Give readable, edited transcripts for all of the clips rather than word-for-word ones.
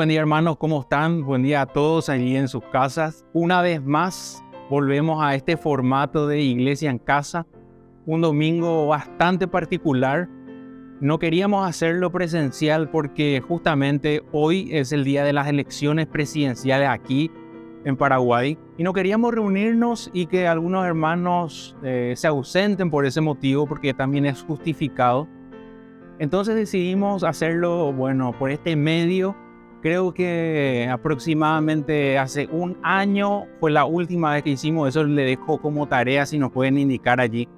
buen día hermanos, ¿cómo están? Buen día a todos allí en sus casas. Una vez más volvemos a este formato de Iglesia en Casa, un domingo bastante particular. No queríamos hacerlo presencial porque justamente hoy es el día de las elecciones presidenciales aquí en Paraguay y no queríamos reunirnos y que algunos hermanos se ausenten por ese motivo, porque también es justificado. Entonces decidimos hacerlo, por este medio. Creo que aproximadamente hace un año fue la última vez que hicimos eso. Le dejo como tarea si nos pueden indicar allí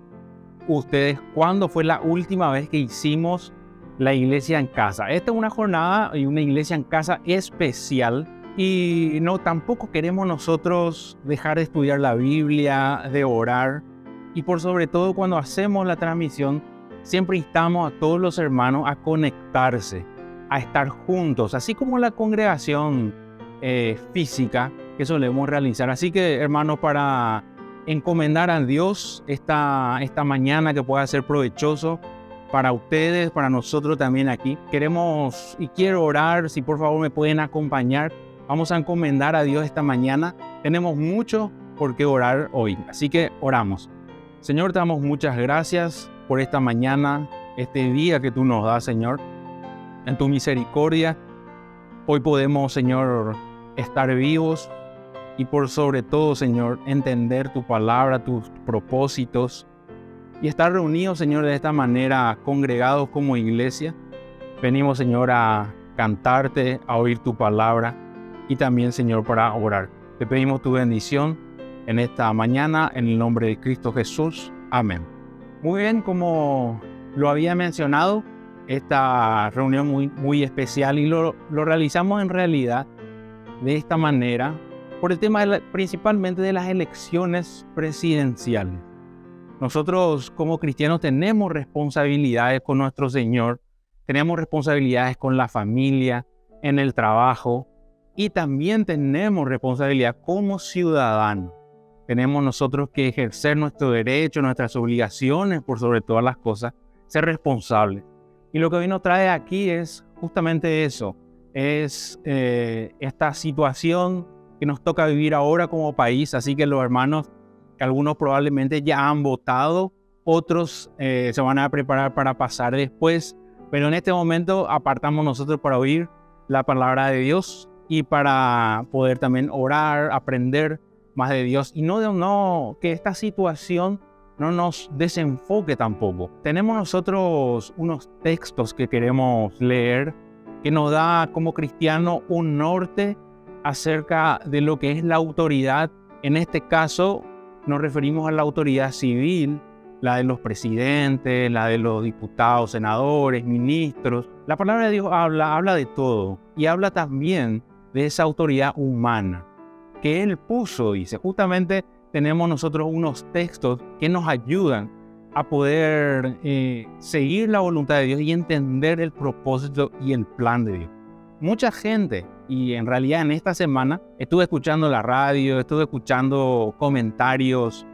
ustedes cuándo fue la última vez que hicimos la iglesia en casa. Esta es una jornada y una iglesia en casa especial y no tampoco queremos nosotros dejar de estudiar la Biblia, de orar, y por sobre todo cuando hacemos la transmisión siempre instamos a todos los hermanos a conectarse, a estar juntos, así como la congregación física que solemos realizar. Así que hermanos, para encomendar a Dios esta mañana, que pueda ser provechoso para ustedes, para nosotros también aquí. Queremos y quiero orar, si por favor me pueden acompañar. Vamos a encomendar a Dios esta mañana. Tenemos mucho por qué orar hoy, así que oramos. Señor, te damos muchas gracias por esta mañana, este día que tú nos das, Señor. En tu misericordia, hoy podemos, Señor, estar vivos. Y por sobre todo, Señor, entender tu palabra, tus propósitos y estar reunidos, Señor, de esta manera, congregados como iglesia. Venimos, Señor, a cantarte, a oír tu palabra y también, Señor, para orar. Te pedimos tu bendición en esta mañana, en el nombre de Cristo Jesús. Amén. Muy bien, como lo había mencionado, esta reunión muy especial y lo realizamos en realidad de esta manera, por el tema principalmente de las elecciones presidenciales. Nosotros como cristianos tenemos responsabilidades con nuestro Señor, tenemos responsabilidades con la familia, en el trabajo, y también tenemos responsabilidad como ciudadanos. Tenemos nosotros que ejercer nuestro derecho, nuestras obligaciones, por sobre todas las cosas, ser responsables. Y lo que hoy nos trae aquí es justamente eso, es esta situación que nos toca vivir ahora como país. Así que los hermanos, que algunos probablemente ya han votado, otros se van a preparar para pasar después, pero en este momento apartamos nosotros para oír la palabra de Dios y para poder también orar, aprender más de Dios, y no que esta situación no nos desenfoque tampoco. Tenemos nosotros unos textos que queremos leer que nos da como cristiano un norte acerca de lo que es la autoridad. En este caso nos referimos a la autoridad civil, la de los presidentes, la de los diputados, senadores, ministros. La palabra de Dios habla de todo, y habla también de esa autoridad humana que Él puso, dice. Justamente tenemos nosotros unos textos que nos ayudan a poder seguir la voluntad de Dios y entender el propósito y el plan de Dios. Mucha gente, y en realidad en esta semana estuve escuchando la radio, estuve escuchando comentarios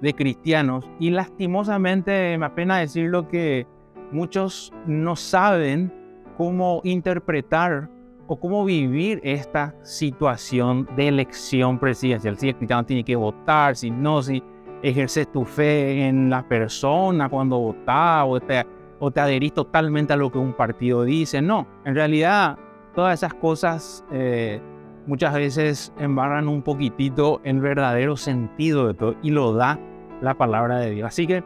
de cristianos, y lastimosamente me apena decirlo que muchos no saben cómo interpretar o cómo vivir esta situación de elección presidencial. Si el cristiano tiene que votar, si no, si ejerces tu fe en la persona cuando votás, o te adherís totalmente a lo que un partido dice. No, en realidad todas esas cosas muchas veces embarran un poquitito el verdadero sentido de todo, y lo da la palabra de Dios. Así que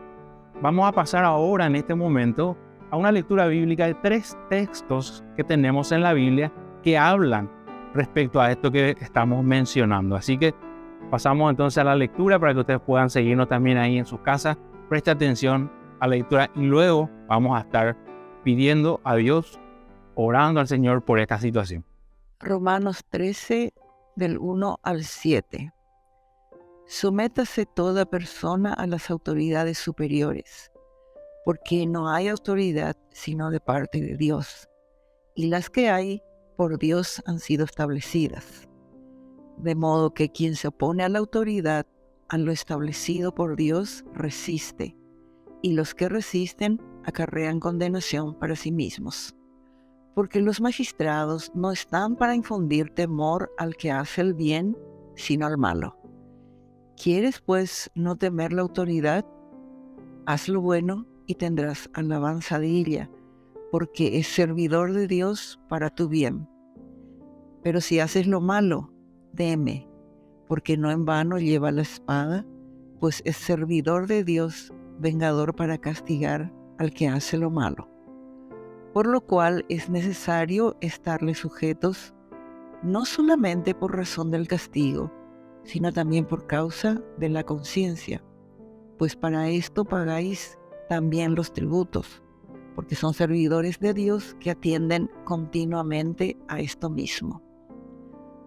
vamos a pasar ahora en este momento a una lectura bíblica de 3 textos que tenemos en la Biblia que hablan respecto a esto que estamos mencionando. Así que pasamos entonces a la lectura para que ustedes puedan seguirnos también ahí en sus casas. Preste atención a la lectura y luego vamos a estar pidiendo a Dios, orando al Señor por esta situación. Romanos 13, del 1 al 7. Sométase toda persona a las autoridades superiores, porque no hay autoridad sino de parte de Dios, y las que hay por Dios han sido establecidas. De modo que quien se opone a la autoridad, a lo establecido por Dios, resiste, y los que resisten acarrean condenación para sí mismos. Porque los magistrados no están para infundir temor al que hace el bien, sino al malo. ¿Quieres, pues, no temer la autoridad? Haz lo bueno y tendrás alabanza de ella, porque es servidor de Dios para tu bien. Pero si haces lo malo, teme, porque no en vano lleva la espada, pues es servidor de Dios, vengador para castigar al que hace lo malo. Por lo cual es necesario estarle sujetos, no solamente por razón del castigo, sino también por causa de la conciencia, pues para esto pagáis también los tributos, porque son servidores de Dios que atienden continuamente a esto mismo.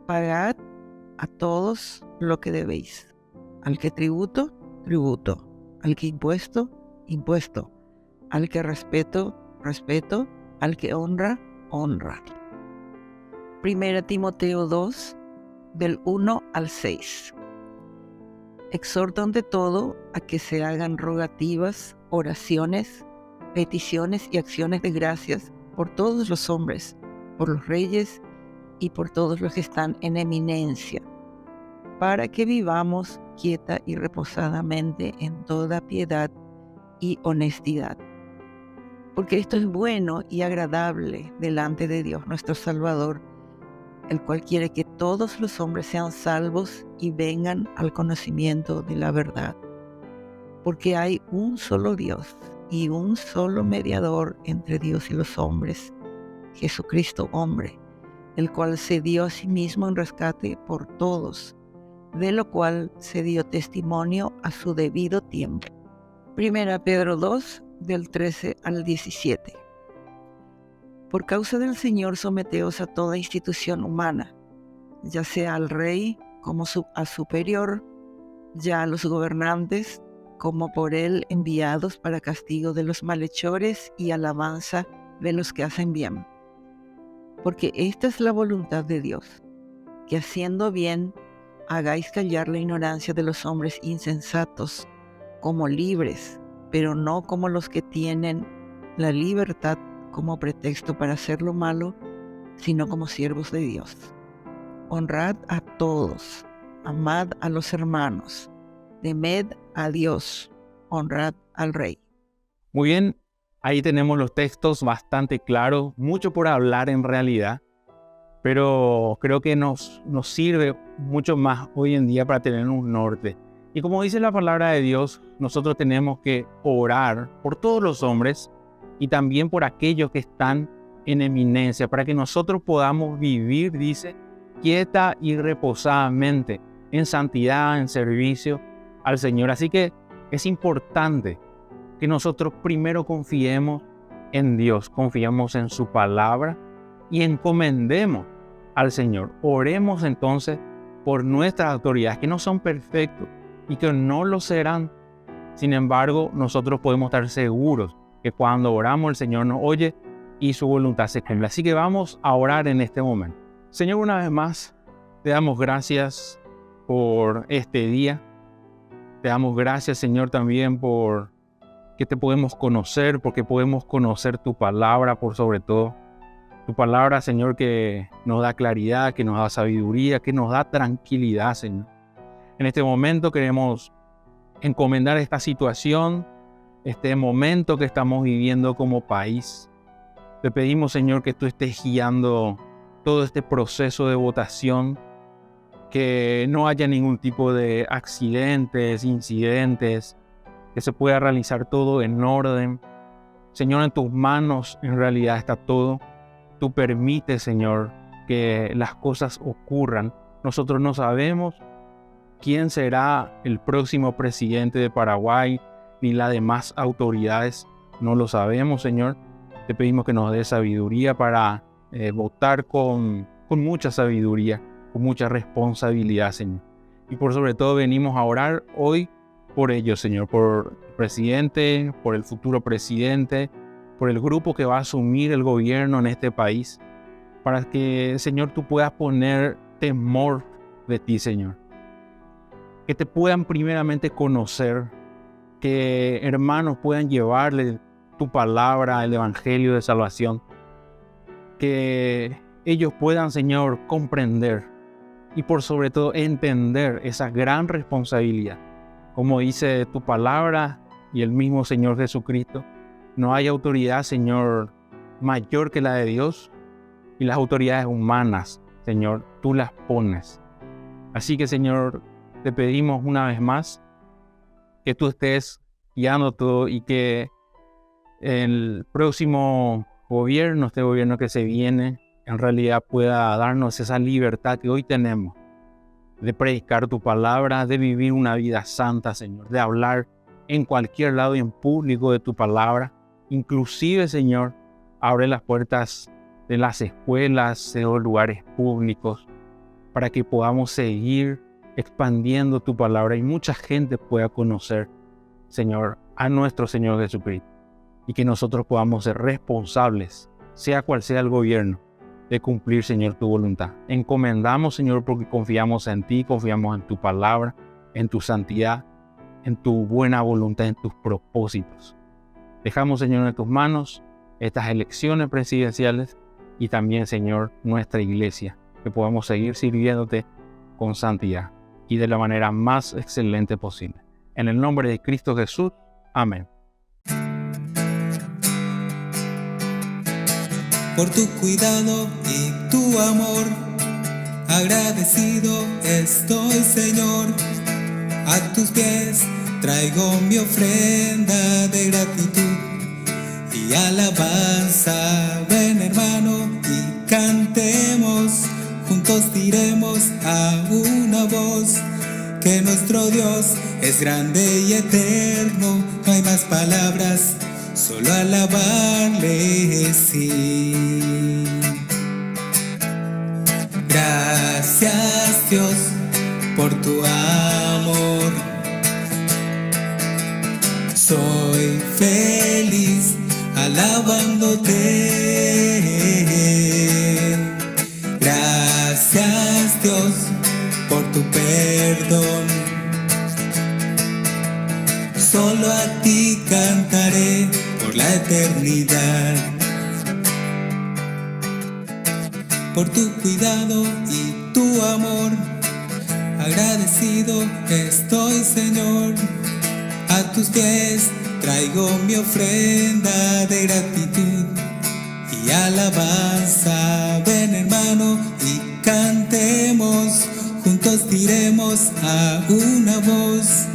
Pagad a todos lo que debéis, al que tributo, tributo, al que impuesto, impuesto, al que respeto, respeto, al que honra, honra. 1 Timoteo 2, del 1 al 6. Exhorto ante todo a que se hagan rogativas, oraciones, peticiones y acciones de gracias por todos los hombres, por los reyes y por todos los que están en eminencia, para que vivamos quieta y reposadamente en toda piedad y honestidad. Porque esto es bueno y agradable delante de Dios nuestro Salvador, el cual quiere que todos los hombres sean salvos y vengan al conocimiento de la verdad. Porque hay un solo Dios y un solo mediador entre Dios y los hombres, Jesucristo hombre, el cual se dio a sí mismo en rescate por todos, de lo cual se dio testimonio a su debido tiempo. 1 Pedro 2, del 13 al 17. Por causa del Señor someteos a toda institución humana, ya sea al rey como a superior, ya a los gobernantes como por él enviados para castigo de los malhechores y alabanza de los que hacen bien. Porque esta es la voluntad de Dios, que haciendo bien hagáis callar la ignorancia de los hombres insensatos, como libres, pero no como los que tienen la libertad como pretexto para hacer lo malo, sino como siervos de Dios. Honrad a todos, amad a los hermanos, temed a Dios, honrad al Rey. Muy bien, ahí tenemos los textos bastante claros, mucho por hablar en realidad, pero creo que nos sirve mucho más hoy en día para tener un norte. Y como dice la palabra de Dios, nosotros tenemos que orar por todos los hombres y también por aquellos que están en eminencia, para que nosotros podamos vivir, dice, quieta y reposadamente, en santidad, en servicio al Señor. Así que es importante que nosotros primero confiemos en Dios, confiemos en su palabra y encomendemos al Señor. Oremos entonces por nuestras autoridades, que no son perfectos y que no lo serán. Sin embargo, nosotros podemos estar seguros que cuando oramos el Señor nos oye y su voluntad se cumple. Así que vamos a orar en este momento. Señor, una vez más, te damos gracias por este día. Te damos gracias, Señor, también por que te podemos conocer, porque podemos conocer tu palabra por sobre todo. Tu palabra, Señor, que nos da claridad, que nos da sabiduría, que nos da tranquilidad, Señor. En este momento queremos encomendar esta situación, este momento que estamos viviendo como país. Te pedimos, Señor, que tú estés guiando todo este proceso de votación, que no haya ningún tipo de accidentes, incidentes, que se pueda realizar todo en orden. Señor, en tus manos en realidad está todo. Tú permites, Señor, que las cosas ocurran. Nosotros no sabemos quién será el próximo presidente de Paraguay, ni las demás autoridades. No lo sabemos, Señor. Te pedimos que nos dé sabiduría para votar con mucha sabiduría, con mucha responsabilidad, Señor. Y por sobre todo venimos a orar hoy por ellos, Señor, por el presidente, por el futuro presidente, por el grupo que va a asumir el gobierno en este país, para que, Señor, tú puedas poner temor de ti, Señor. Que te puedan primeramente conocer, que hermanos puedan llevarle tu palabra, el evangelio de salvación. que ellos puedan, Señor, comprender y por sobre todo entender esa gran responsabilidad. Como dice tu palabra y el mismo Señor Jesucristo, no hay autoridad, Señor, mayor que la de Dios, y las autoridades humanas, Señor, tú las pones. Así que, Señor, te pedimos una vez más que tú estés guiando todo y que el próximo gobierno, este gobierno que se viene, en realidad pueda darnos esa libertad que hoy tenemos de predicar tu palabra, de vivir una vida santa, Señor, de hablar en cualquier lado y en público de tu palabra. Inclusive, Señor, abre las puertas de las escuelas, de los lugares públicos, para que podamos seguir expandiendo tu palabra y mucha gente pueda conocer, Señor, a nuestro Señor Jesucristo. Y que nosotros podamos ser responsables, sea cual sea el gobierno, de cumplir, Señor, tu voluntad. Encomendamos, Señor, porque confiamos en ti, confiamos en tu palabra, en tu santidad, en tu buena voluntad, en tus propósitos. Dejamos, Señor, en tus manos estas elecciones presidenciales y también, Señor, nuestra iglesia, que podamos seguir sirviéndote con santidad y de la manera más excelente posible. En el nombre de Cristo Jesús. Amén. Por tu cuidado y tu amor, agradecido estoy, Señor. A tus pies traigo mi ofrenda de gratitud y alabanza. Ven, hermano, y cantemos, juntos diremos a una voz que nuestro Dios es grande y eterno. No hay más palabras, solo alabarle, sí. Gracias, Dios, por tu amor. Soy feliz alabándote. Gracias, Dios, por tu perdón. Solo a ti cantaré por la eternidad. Por tu cuidado y tu amor, agradecido estoy, Señor. A tus pies traigo mi ofrenda de gratitud y alabanza. Ven, hermano, y cantemos, juntos diremos a una voz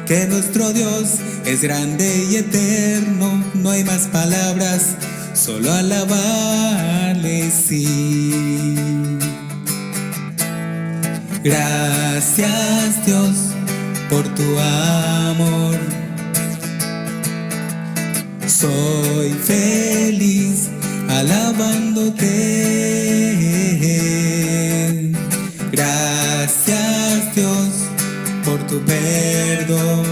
que nuestro Dios es grande y eterno. No hay más palabras, solo alabarle, sí. Gracias, Dios, por tu amor. Soy feliz alabándote. Gracias, Dios, por tu perdón.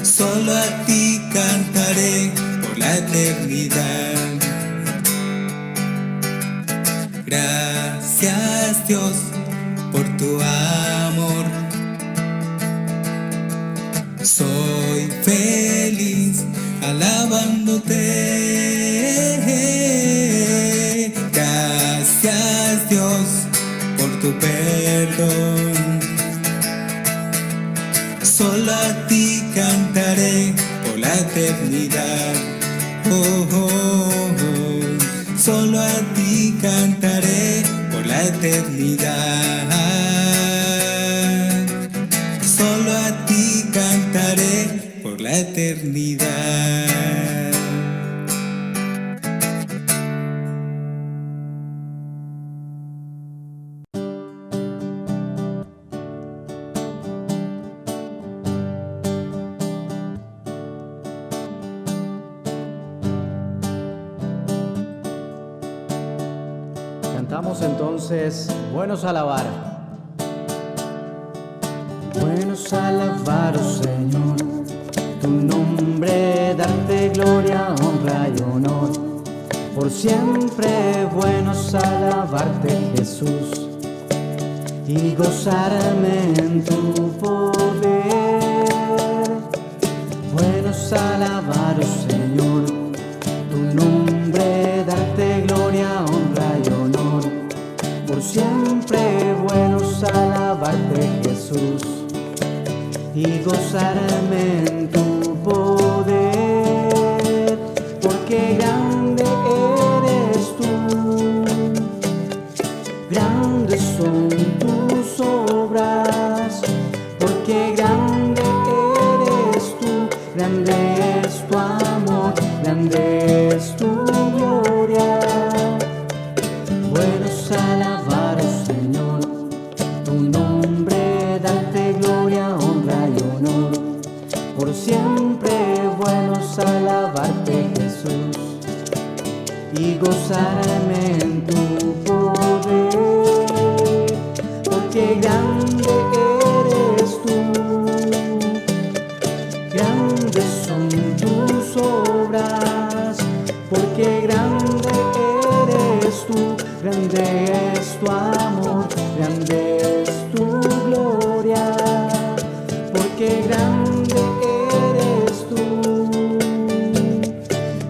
Solo a ti cantaré por la eternidad. Gracias, Dios, por tu amor. Soy feliz alabándote. Gracias, Dios, por tu perdón. Solo a ti cantaré por la eternidad. Oh, oh, oh. Solo a ti cantaré por la eternidad. Solo a ti cantaré por la eternidad. Cantamos entonces Buenos a alabar. Buenos a alabar, oh Señor, tu nombre, darte gloria, honra y honor. Por siempre buenos a alabarte, Jesús, y gozarme en tu poder. Buenos a alabar, oh Señor, tu nombre, y gozarme en tu poder, porque grande eres tú, grandes son tus obras, porque grande eres tú, grande es tu amor, grande es tu gloria. Bueno es alabar, oh Señor, tu nombre, darte gloria, honra y honor. Por siempre bueno es alabarte, Jesús, y gozarme en tu poder, porque grande eres tú, grandes son tus obras, porque grande eres tú, grande es tu amor, grande es tu gloria, porque grande eres tú,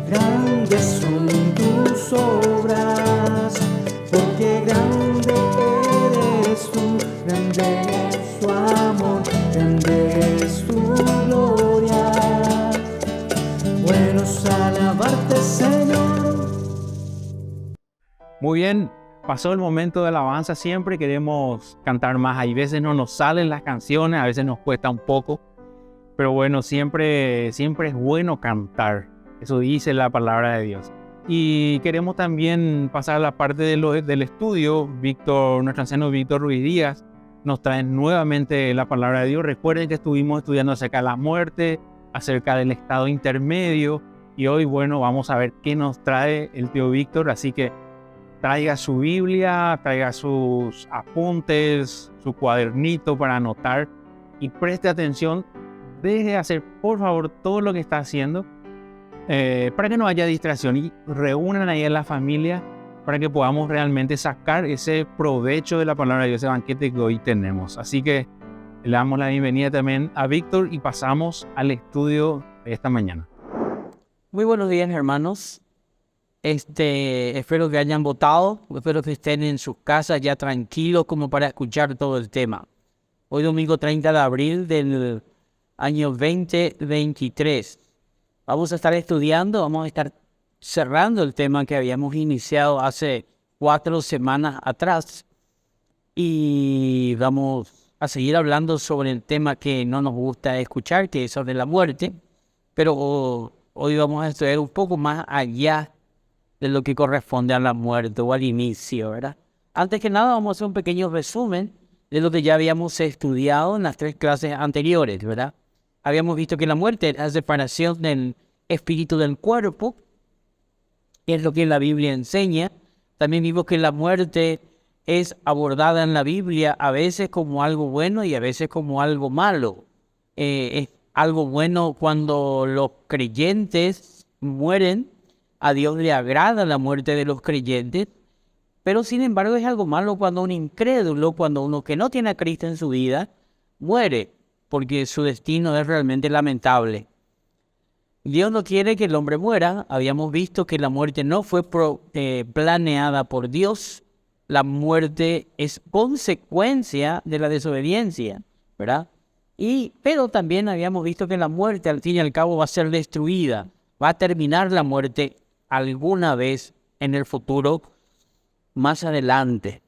grandes son tus obras, porque grande eres tú, grande es tu amor, grande es tu gloria. Bueno es alabarte, Señor. Muy bien, pasó el momento de alabanza. Siempre queremos cantar más. Hay veces no nos salen las canciones, a veces nos cuesta un poco. Pero bueno, siempre es bueno cantar. Eso dice la palabra de Dios. Y queremos también pasar a la parte del estudio. Nuestro anciano Víctor Ruiz Díaz nos trae nuevamente la palabra de Dios. Recuerden que estuvimos estudiando acerca de la muerte, acerca del estado intermedio. Y hoy, bueno, vamos a ver qué nos trae el tío Víctor. Así que traiga su Biblia, traiga sus apuntes, su cuadernito para anotar y preste atención. Deje de hacer, por favor, todo lo que está haciendo para que no haya distracción, y reúnan ahí a la familia para que podamos realmente sacar ese provecho de la palabra de Dios, ese banquete que hoy tenemos. Así que le damos la bienvenida también a Víctor y pasamos al estudio de esta mañana. Muy buenos días, hermanos. Espero que hayan votado, espero que estén en sus casas ya tranquilos como para escuchar todo el tema. Hoy domingo 30 de abril del año 2023. Vamos a estar estudiando, vamos a estar cerrando el tema que habíamos iniciado hace 4 semanas atrás. Y vamos a seguir hablando sobre el tema que no nos gusta escuchar, que es sobre la muerte. Pero hoy vamos a estudiar un poco más allá de lo que corresponde a la muerte o al inicio, ¿verdad? Antes que nada, vamos a hacer un pequeño resumen de lo que ya habíamos estudiado en las 3 clases anteriores, ¿verdad? Habíamos visto que la muerte es la separación del espíritu del cuerpo, que es lo que la Biblia enseña. También vimos que la muerte es abordada en la Biblia a veces como algo bueno y a veces como algo malo. Es algo bueno cuando los creyentes mueren. A Dios le agrada la muerte de los creyentes, pero sin embargo es algo malo cuando un incrédulo, cuando uno que no tiene a Cristo en su vida, muere, porque su destino es realmente lamentable. Dios no quiere que el hombre muera. Habíamos visto que la muerte no fue planeada por Dios. La muerte es consecuencia de la desobediencia, ¿verdad? Pero también habíamos visto que la muerte al fin y al cabo va a ser destruida. Va a terminar la muerte alguna vez en el futuro, más adelante.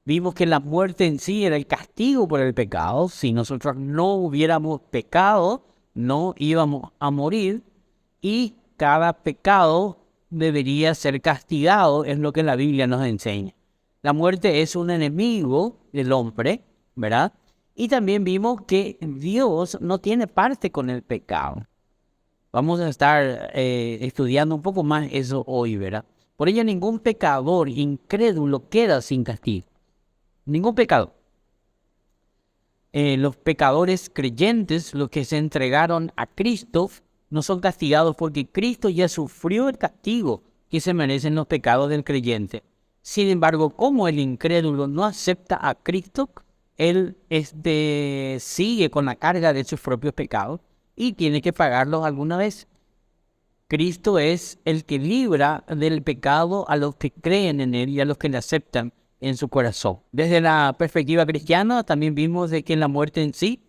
Vimos que la muerte en sí era el castigo por el pecado. Si nosotros no hubiéramos pecado, no íbamos a morir. Y cada pecado debería ser castigado, es lo que la Biblia nos enseña. La muerte es un enemigo del hombre, ¿verdad? Y también vimos que Dios no tiene parte con el pecado. Vamos a estar estudiando un poco más eso hoy, ¿verdad? Por ello, ningún pecador incrédulo queda sin castigo. Ningún pecado. Los pecadores creyentes, los que se entregaron a Cristo, no son castigados porque Cristo ya sufrió el castigo que se merecen los pecados del creyente. Sin embargo, como el incrédulo no acepta a Cristo, él sigue con la carga de sus propios pecados y tiene que pagarlos alguna vez. Cristo es el que libra del pecado a los que creen en Él y a los que le aceptan en su corazón. Desde la perspectiva cristiana también vimos de que la muerte en sí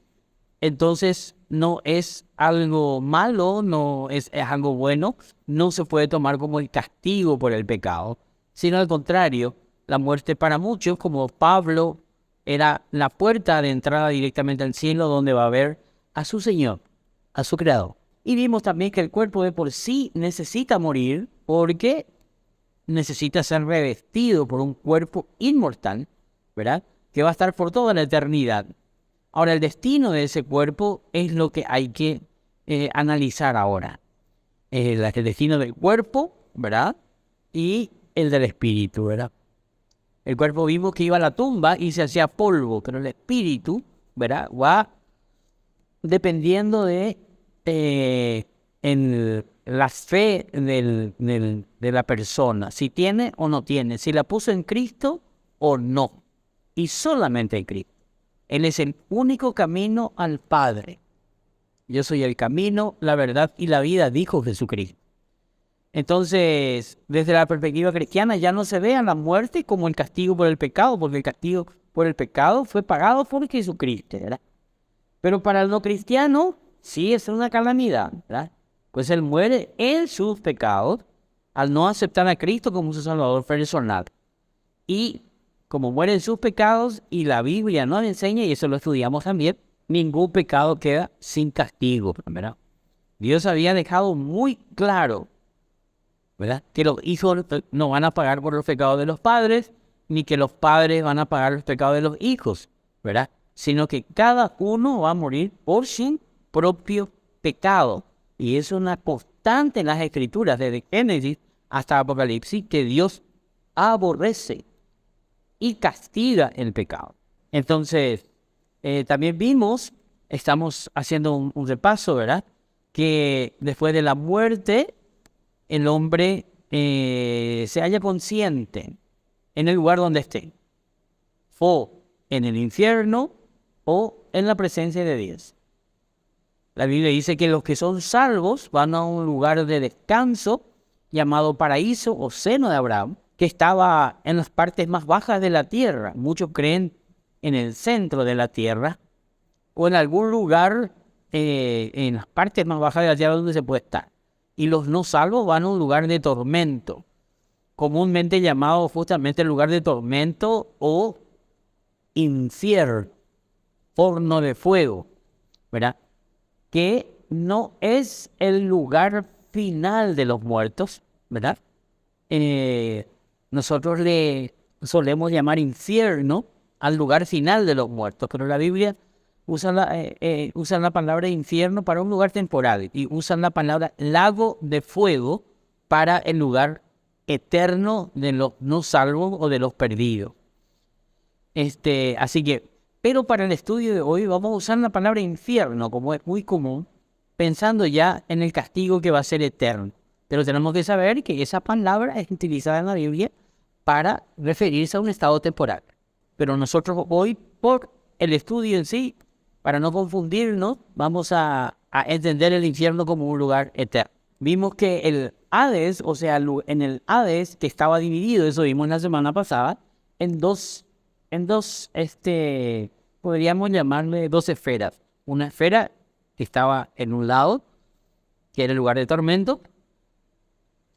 entonces no es algo malo, no es algo bueno, no se puede tomar como el castigo por el pecado, sino al contrario, la muerte para muchos, como Pablo, era la puerta de entrada directamente al cielo donde va a ver a su Señor, a su Creador. Y vimos también que el cuerpo de por sí necesita morir porque necesita ser revestido por un cuerpo inmortal, ¿verdad? Que va a estar por toda la eternidad. Ahora, el destino de ese cuerpo es lo que hay que analizar ahora. El destino del cuerpo, ¿verdad? Y el del espíritu, ¿verdad? El cuerpo vimos que iba a la tumba y se hacía polvo, pero el espíritu, ¿verdad? Va dependiendo de en la fe de la persona, si tiene o no tiene, si la puso en Cristo o no, y solamente en Cristo. Él es el único camino al Padre. Yo soy el camino, la verdad y la vida, dijo Jesucristo. Entonces, desde la perspectiva cristiana ya no se ve a la muerte como el castigo por el pecado, porque el castigo por el pecado fue pagado por Jesucristo, ¿verdad? Pero para el no cristiano, sí es una calamidad, ¿verdad? Pues él muere en sus pecados al no aceptar a Cristo como su Salvador personal. Y como muere en sus pecados, y la Biblia nos enseña, y eso lo estudiamos también, ningún pecado queda sin castigo, ¿verdad? Dios había dejado muy claro, ¿verdad?, que los hijos no van a pagar por los pecados de los padres, ni que los padres van a pagar los pecados de los hijos, ¿verdad? Sino que cada uno va a morir por su propio pecado. Y es una constante en las Escrituras, desde Génesis hasta Apocalipsis, que Dios aborrece y castiga el pecado. Entonces, también vimos, estamos haciendo un repaso, ¿verdad?, que después de la muerte, el hombre se halla consciente en el lugar donde esté, o en el infierno o en la presencia de Dios. La Biblia dice que los que son salvos van a un lugar de descanso llamado paraíso o seno de Abraham, que estaba en las partes más bajas de la tierra. Muchos creen en el centro de la tierra o en algún lugar en las partes más bajas de la tierra donde se puede estar. Y los no salvos van a un lugar de tormento, comúnmente llamado justamente el lugar de tormento o infierno, horno de fuego, ¿verdad? Que no es el lugar final de los muertos, ¿verdad? Nosotros le solemos llamar infierno al lugar final de los muertos, pero la Biblia usa la palabra infierno para un lugar temporal y usan la palabra lago de fuego para el lugar eterno de los no salvos o de los perdidos. Así que, pero para el estudio de hoy vamos a usar la palabra infierno, como es muy común, pensando ya en el castigo que va a ser eterno. Pero tenemos que saber que esa palabra es utilizada en la Biblia para referirse a un estado temporal. Pero nosotros hoy, por el estudio en sí, para no confundirnos, vamos a entender el infierno como un lugar eterno. Vimos que el Hades, o sea, en el Hades, que estaba dividido, eso vimos la semana pasada, en dos, podríamos llamarle dos esferas. Una esfera que estaba en un lado, que era el lugar de tormento,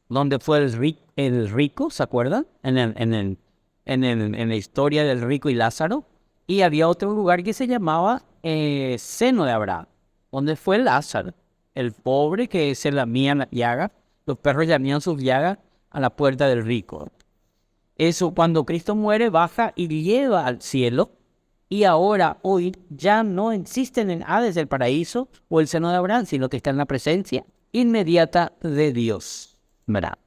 donde fue el rico, ¿se acuerdan? En la historia del rico y Lázaro. Y había otro lugar que se llamaba seno de Abraham, donde fue Lázaro, el pobre que se lamía las llagas. Los perros lamían sus llagas a la puerta del rico. Eso, cuando Cristo muere, baja y lleva al cielo. Y ahora, hoy, ya no existe en el Hades el paraíso o el seno de Abraham, sino que está en la presencia inmediata de Dios, ¿verdad?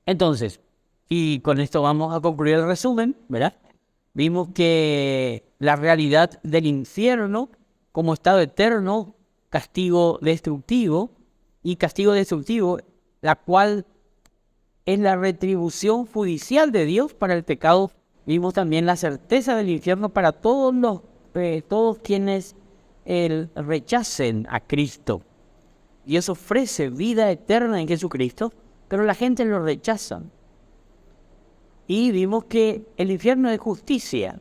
Entonces, y con esto vamos a concluir el resumen, ¿verdad? Vimos que la realidad del infierno como estado eterno, castigo destructivo, y castigo destructivo, la cual es la retribución judicial de Dios para el pecado. Vimos también la certeza del infierno para todos quienes rechacen a Cristo. Dios ofrece vida eterna en Jesucristo, pero la gente lo rechaza. Y vimos que el infierno es justicia.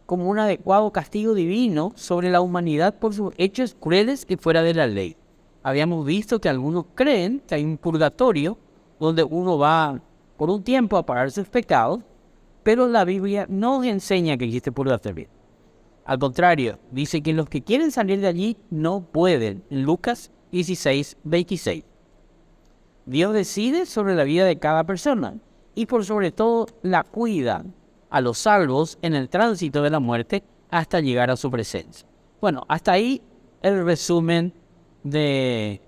como un adecuado castigo divino sobre la humanidad por sus hechos crueles y fuera de la ley. Habíamos visto que algunos creen que hay un purgatorio donde uno va por un tiempo a pagar sus pecados, pero la Biblia no enseña que existe purgatorio. Al contrario, dice que los que quieren salir de allí no pueden, en Lucas 16:26. Dios decide sobre la vida de cada persona y por sobre todo la cuida a los salvos en el tránsito de la muerte hasta llegar a su presencia. Bueno, hasta ahí el resumen de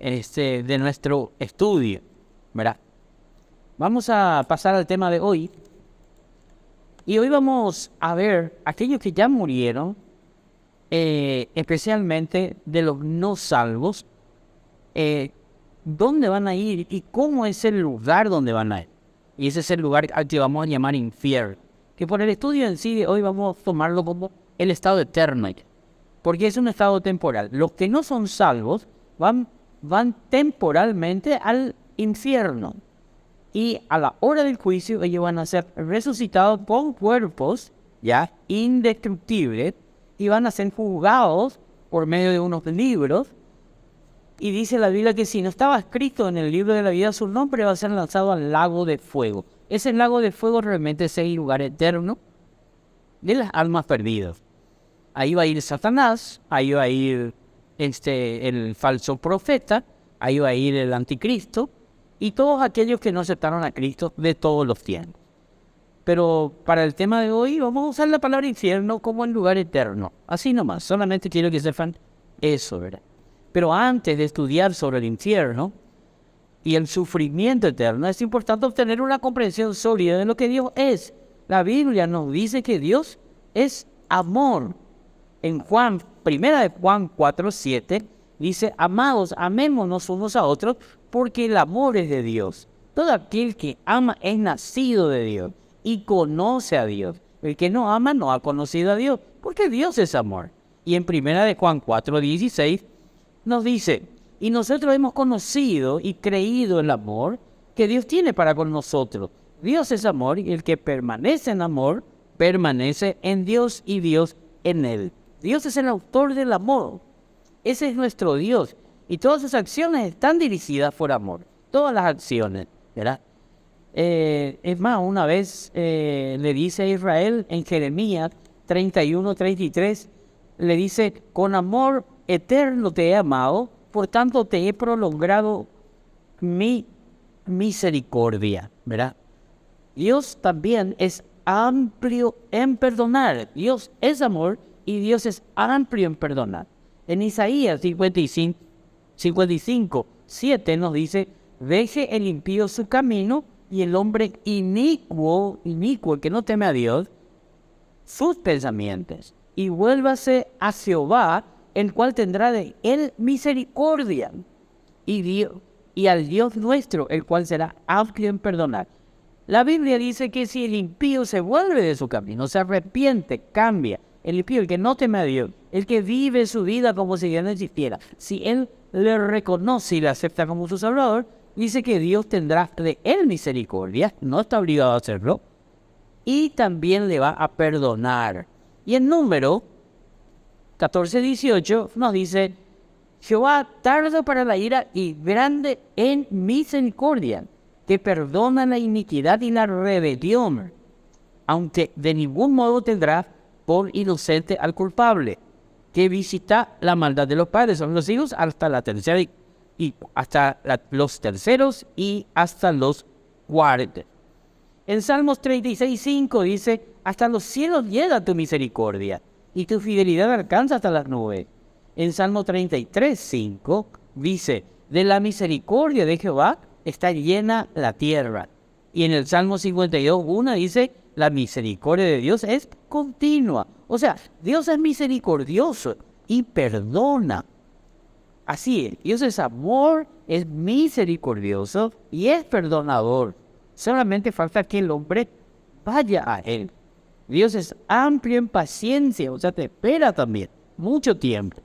nuestro estudio, ¿verdad? Vamos a pasar al tema de hoy. Y hoy vamos a ver aquellos que ya murieron, especialmente de los no salvos, dónde van a ir y cómo es el lugar donde van a ir. Y ese es el lugar al que vamos a llamar infierno, que por el estudio en sí de hoy vamos a tomarlo como el estado eterno, porque es un estado temporal. Los que no son salvos van temporalmente al infierno. Y a la hora del juicio ellos van a ser resucitados con cuerpos ya indestructibles y van a ser juzgados por medio de unos libros. Y dice la Biblia que si no estaba escrito en el libro de la vida, su nombre va a ser lanzado al lago de fuego. Ese lago de fuego realmente es el lugar eterno de las almas perdidas. Ahí va a ir Satanás, ahí va a ir el falso profeta, ahí va a ir el anticristo y todos aquellos que no aceptaron a Cristo de todos los tiempos. Pero para el tema de hoy vamos a usar la palabra infierno como el lugar eterno. Así nomás, solamente quiero que sepan eso, ¿verdad? Pero antes de estudiar sobre el infierno y el sufrimiento eterno, es importante obtener una comprensión sólida de lo que Dios es. La Biblia nos dice que Dios es amor. En primera de Juan 4:7 dice: amados, amémonos unos a otros, porque el amor es de Dios. Todo aquel que ama es nacido de Dios y conoce a Dios. El que no ama no ha conocido a Dios, porque Dios es amor. Y en primera de Juan 4:16 nos dice: y nosotros hemos conocido y creído el amor que Dios tiene para con nosotros. Dios es amor, y el que permanece en amor, permanece en Dios y Dios en él. Dios es el autor del amor. Ese es nuestro Dios. Y todas sus acciones están dirigidas por amor. Todas las acciones, ¿verdad? Es más, una vez le dice a Israel en Jeremías 31:33, le dice: con amor eterno te he amado, por tanto te he prolongado mi misericordia, ¿verdad? Dios también es amplio en perdonar. Dios es amor y Dios es amplio en perdonar. En Isaías 55:7 nos dice: deje el impío su camino y el hombre inicuo, el que no teme a Dios, sus pensamientos, y vuélvase a Jehová, el cual tendrá de él misericordia, y al Dios nuestro, el cual será amplio en perdonar. La Biblia dice que si el impío se vuelve de su camino, se arrepiente, cambia, el impío, el que no teme a Dios, el que vive su vida como si Dios no existiera, si él le reconoce y le acepta como su Salvador, dice que Dios tendrá de él misericordia, no está obligado a hacerlo, y también le va a perdonar. Y en Número 14:18 nos dice: Jehová tardo para la ira y grande en misericordia, que perdona la iniquidad y la rebelión, aunque de ningún modo tendrá por inocente al culpable, que visita la maldad de los padres, son los hijos, hasta la tercera y hasta los terceros y hasta los cuartos. En Salmos 36:5 dice: hasta los cielos llega tu misericordia y tu fidelidad alcanza hasta las nubes. En Salmo 33:5 dice: de la misericordia de Jehová está llena la tierra. Y en el Salmo 52:1 dice: la misericordia de Dios es continua. O sea, Dios es misericordioso y perdona. Así es, Dios es amor, es misericordioso y es perdonador. Solamente falta que el hombre vaya a él. Dios es amplio en paciencia, o sea, te espera también mucho tiempo.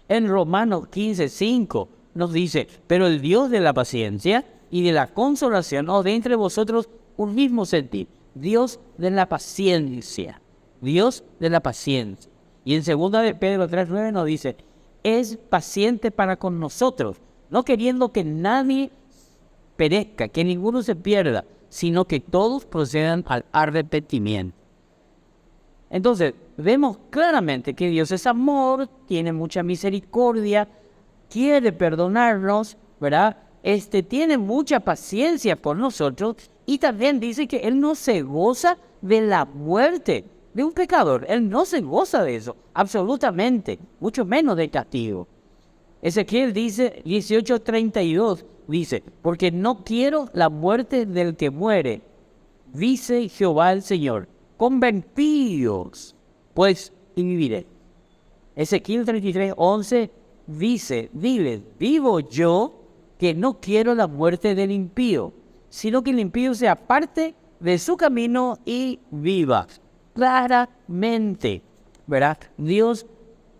En Romanos 15:5 nos dice: pero el Dios de la paciencia y de la consolación os dé entre vosotros un mismo sentir. Dios de la paciencia. Dios de la paciencia. Y en 2 de Pedro 3:9 nos dice, es paciente para con nosotros, no queriendo que nadie perezca, que ninguno se pierda, sino que todos procedan al arrepentimiento. Entonces, vemos claramente que Dios es amor, tiene mucha misericordia, quiere perdonarnos, ¿verdad? Tiene mucha paciencia por nosotros y también dice que Él no se goza de la muerte de un pecador. Él no se goza de eso, absolutamente, mucho menos del castigo. Ezequiel dice, 18:32, dice, porque no quiero la muerte del que muere, dice Jehová el Señor, convertíos, pues, y viviré. Ezequiel 33:11 dice, diles, vivo yo, que no quiero la muerte del impío, sino que el impío se aparte de su camino y viva. Claramente, ¿verdad? Dios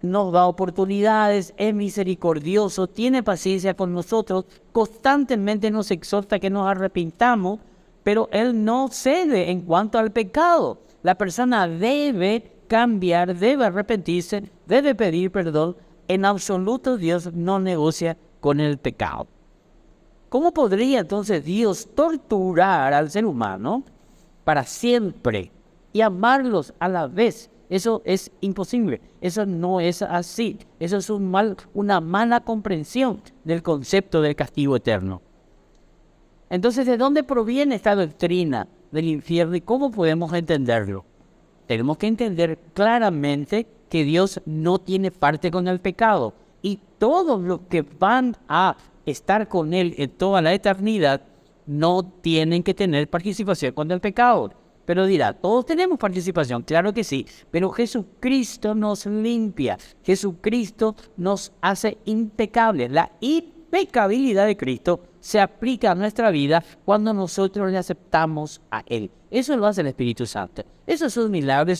nos da oportunidades, es misericordioso, tiene paciencia con nosotros, constantemente nos exhorta que nos arrepintamos, pero Él no cede en cuanto al pecado. La persona debe cambiar, debe arrepentirse, debe pedir perdón. En absoluto Dios no negocia con el pecado. ¿Cómo podría entonces Dios torturar al ser humano para siempre y amarlos a la vez? Eso es imposible, eso no es así. Eso es una mala comprensión del concepto del castigo eterno. Entonces, ¿de dónde proviene esta doctrina del infierno y cómo podemos entenderlo? Tenemos que entender claramente que Dios no tiene parte con el pecado y todos los que van a estar con Él en toda la eternidad no tienen que tener participación con el pecado. Pero dirá, todos tenemos participación, claro que sí, pero Jesucristo nos limpia, Jesucristo nos hace impecables. La impecabilidad de Cristo se aplica a nuestra vida cuando nosotros le aceptamos a Él. Eso lo hace el Espíritu Santo. Eso es un milagro,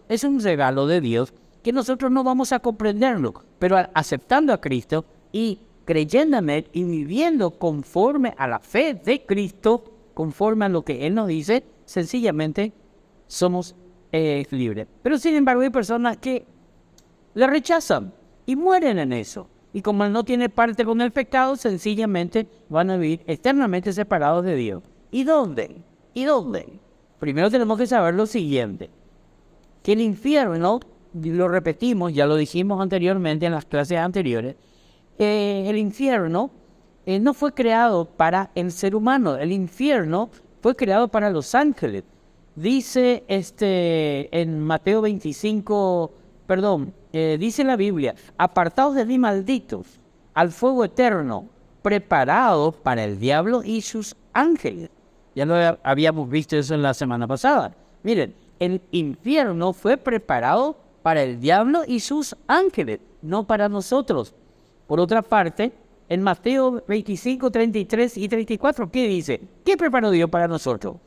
es un regalo de Dios que nosotros no vamos a comprenderlo, pero aceptando a Cristo y creyendo en Él y viviendo conforme a la fe de Cristo, conforme a lo que Él nos dice, sencillamente somos libres. Pero sin embargo hay personas que le rechazan y mueren en eso. Y como Él no tiene parte con el pecado, sencillamente van a vivir eternamente separados de Dios. ¿Y dónde? ¿Y dónde? Primero tenemos que saber lo siguiente. Que el infierno, lo repetimos, ya lo dijimos anteriormente en las clases anteriores, el infierno no fue creado para el ser humano. El infierno fue creado para los ángeles. Dice en Mateo 25, dice la Biblia, apartados de mí, malditos, al fuego eterno, preparado para el diablo y sus ángeles. Ya lo habíamos visto eso en la semana pasada. Miren, el infierno fue preparado para el diablo y sus ángeles, no para nosotros. Por otra parte, en Mateo 25, 33 y 34, ¿qué dice? ¿Qué preparó Dios para nosotros?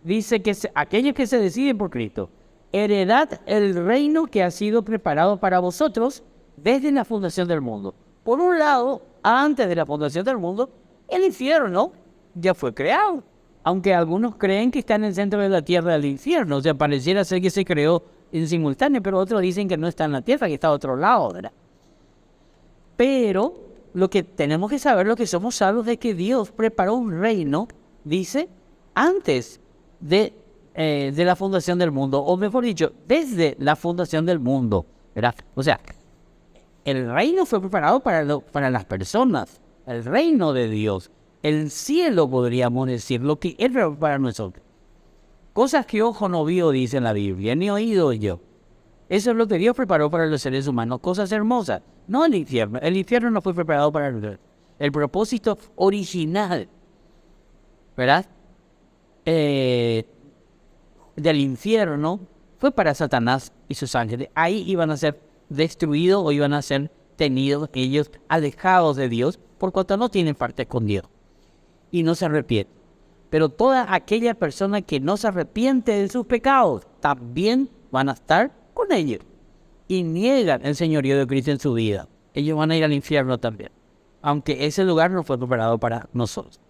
Dice que aquellos que se deciden por Cristo, heredad el reino que ha sido preparado para vosotros desde la fundación del mundo. Por un lado, antes de la fundación del mundo, el infierno ya fue creado. Aunque algunos creen que está en el centro de la tierra del infierno. O sea, pareciera ser que se creó en simultáneo, pero otros dicen que no está en la tierra, que está a otro lado, ¿verdad? Pero lo que tenemos que saber, lo que somos salvos, es que Dios preparó un reino, dice, antes de la fundación del mundo, o mejor dicho, desde la fundación del mundo, ¿verdad? O sea, el reino fue preparado para las personas, el reino de Dios, el cielo, podríamos decir, lo que Él preparó para nosotros. Cosas que ojo no vio, dice la Biblia, ni oído yo. Eso es lo que Dios preparó para los seres humanos, cosas hermosas. No el infierno. El infierno no fue preparado para el propósito original, ¿verdad? Del infierno fue para Satanás y sus ángeles. Ahí iban a ser destruidos o iban a ser tenidos ellos alejados de Dios por cuanto no tienen parte con Dios y no se arrepienten. Pero toda aquella persona que no se arrepiente de sus pecados también van a estar con ellos y niegan el señorío de Cristo en su vida. Ellos van a ir al infierno también, aunque ese lugar no fue preparado para nosotros.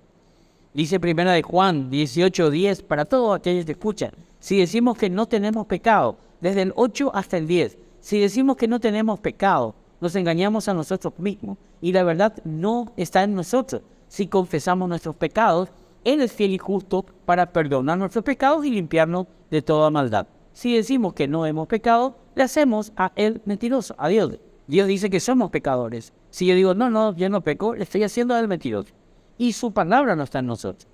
Dice Primera de Juan 18:10, para todos aquellos que escuchan. Si decimos que no tenemos pecado, desde el 8 hasta el 10, si decimos que no tenemos pecado, nos engañamos a nosotros mismos y la verdad no está en nosotros. Si confesamos nuestros pecados, Él es fiel y justo para perdonar nuestros pecados y limpiarnos de toda maldad. Si decimos que no hemos pecado, le hacemos a Él mentiroso, a Dios. Dios dice que somos pecadores. Si yo digo, no, yo no peco, le estoy haciendo a Él mentiroso. Y su palabra no está en nosotros.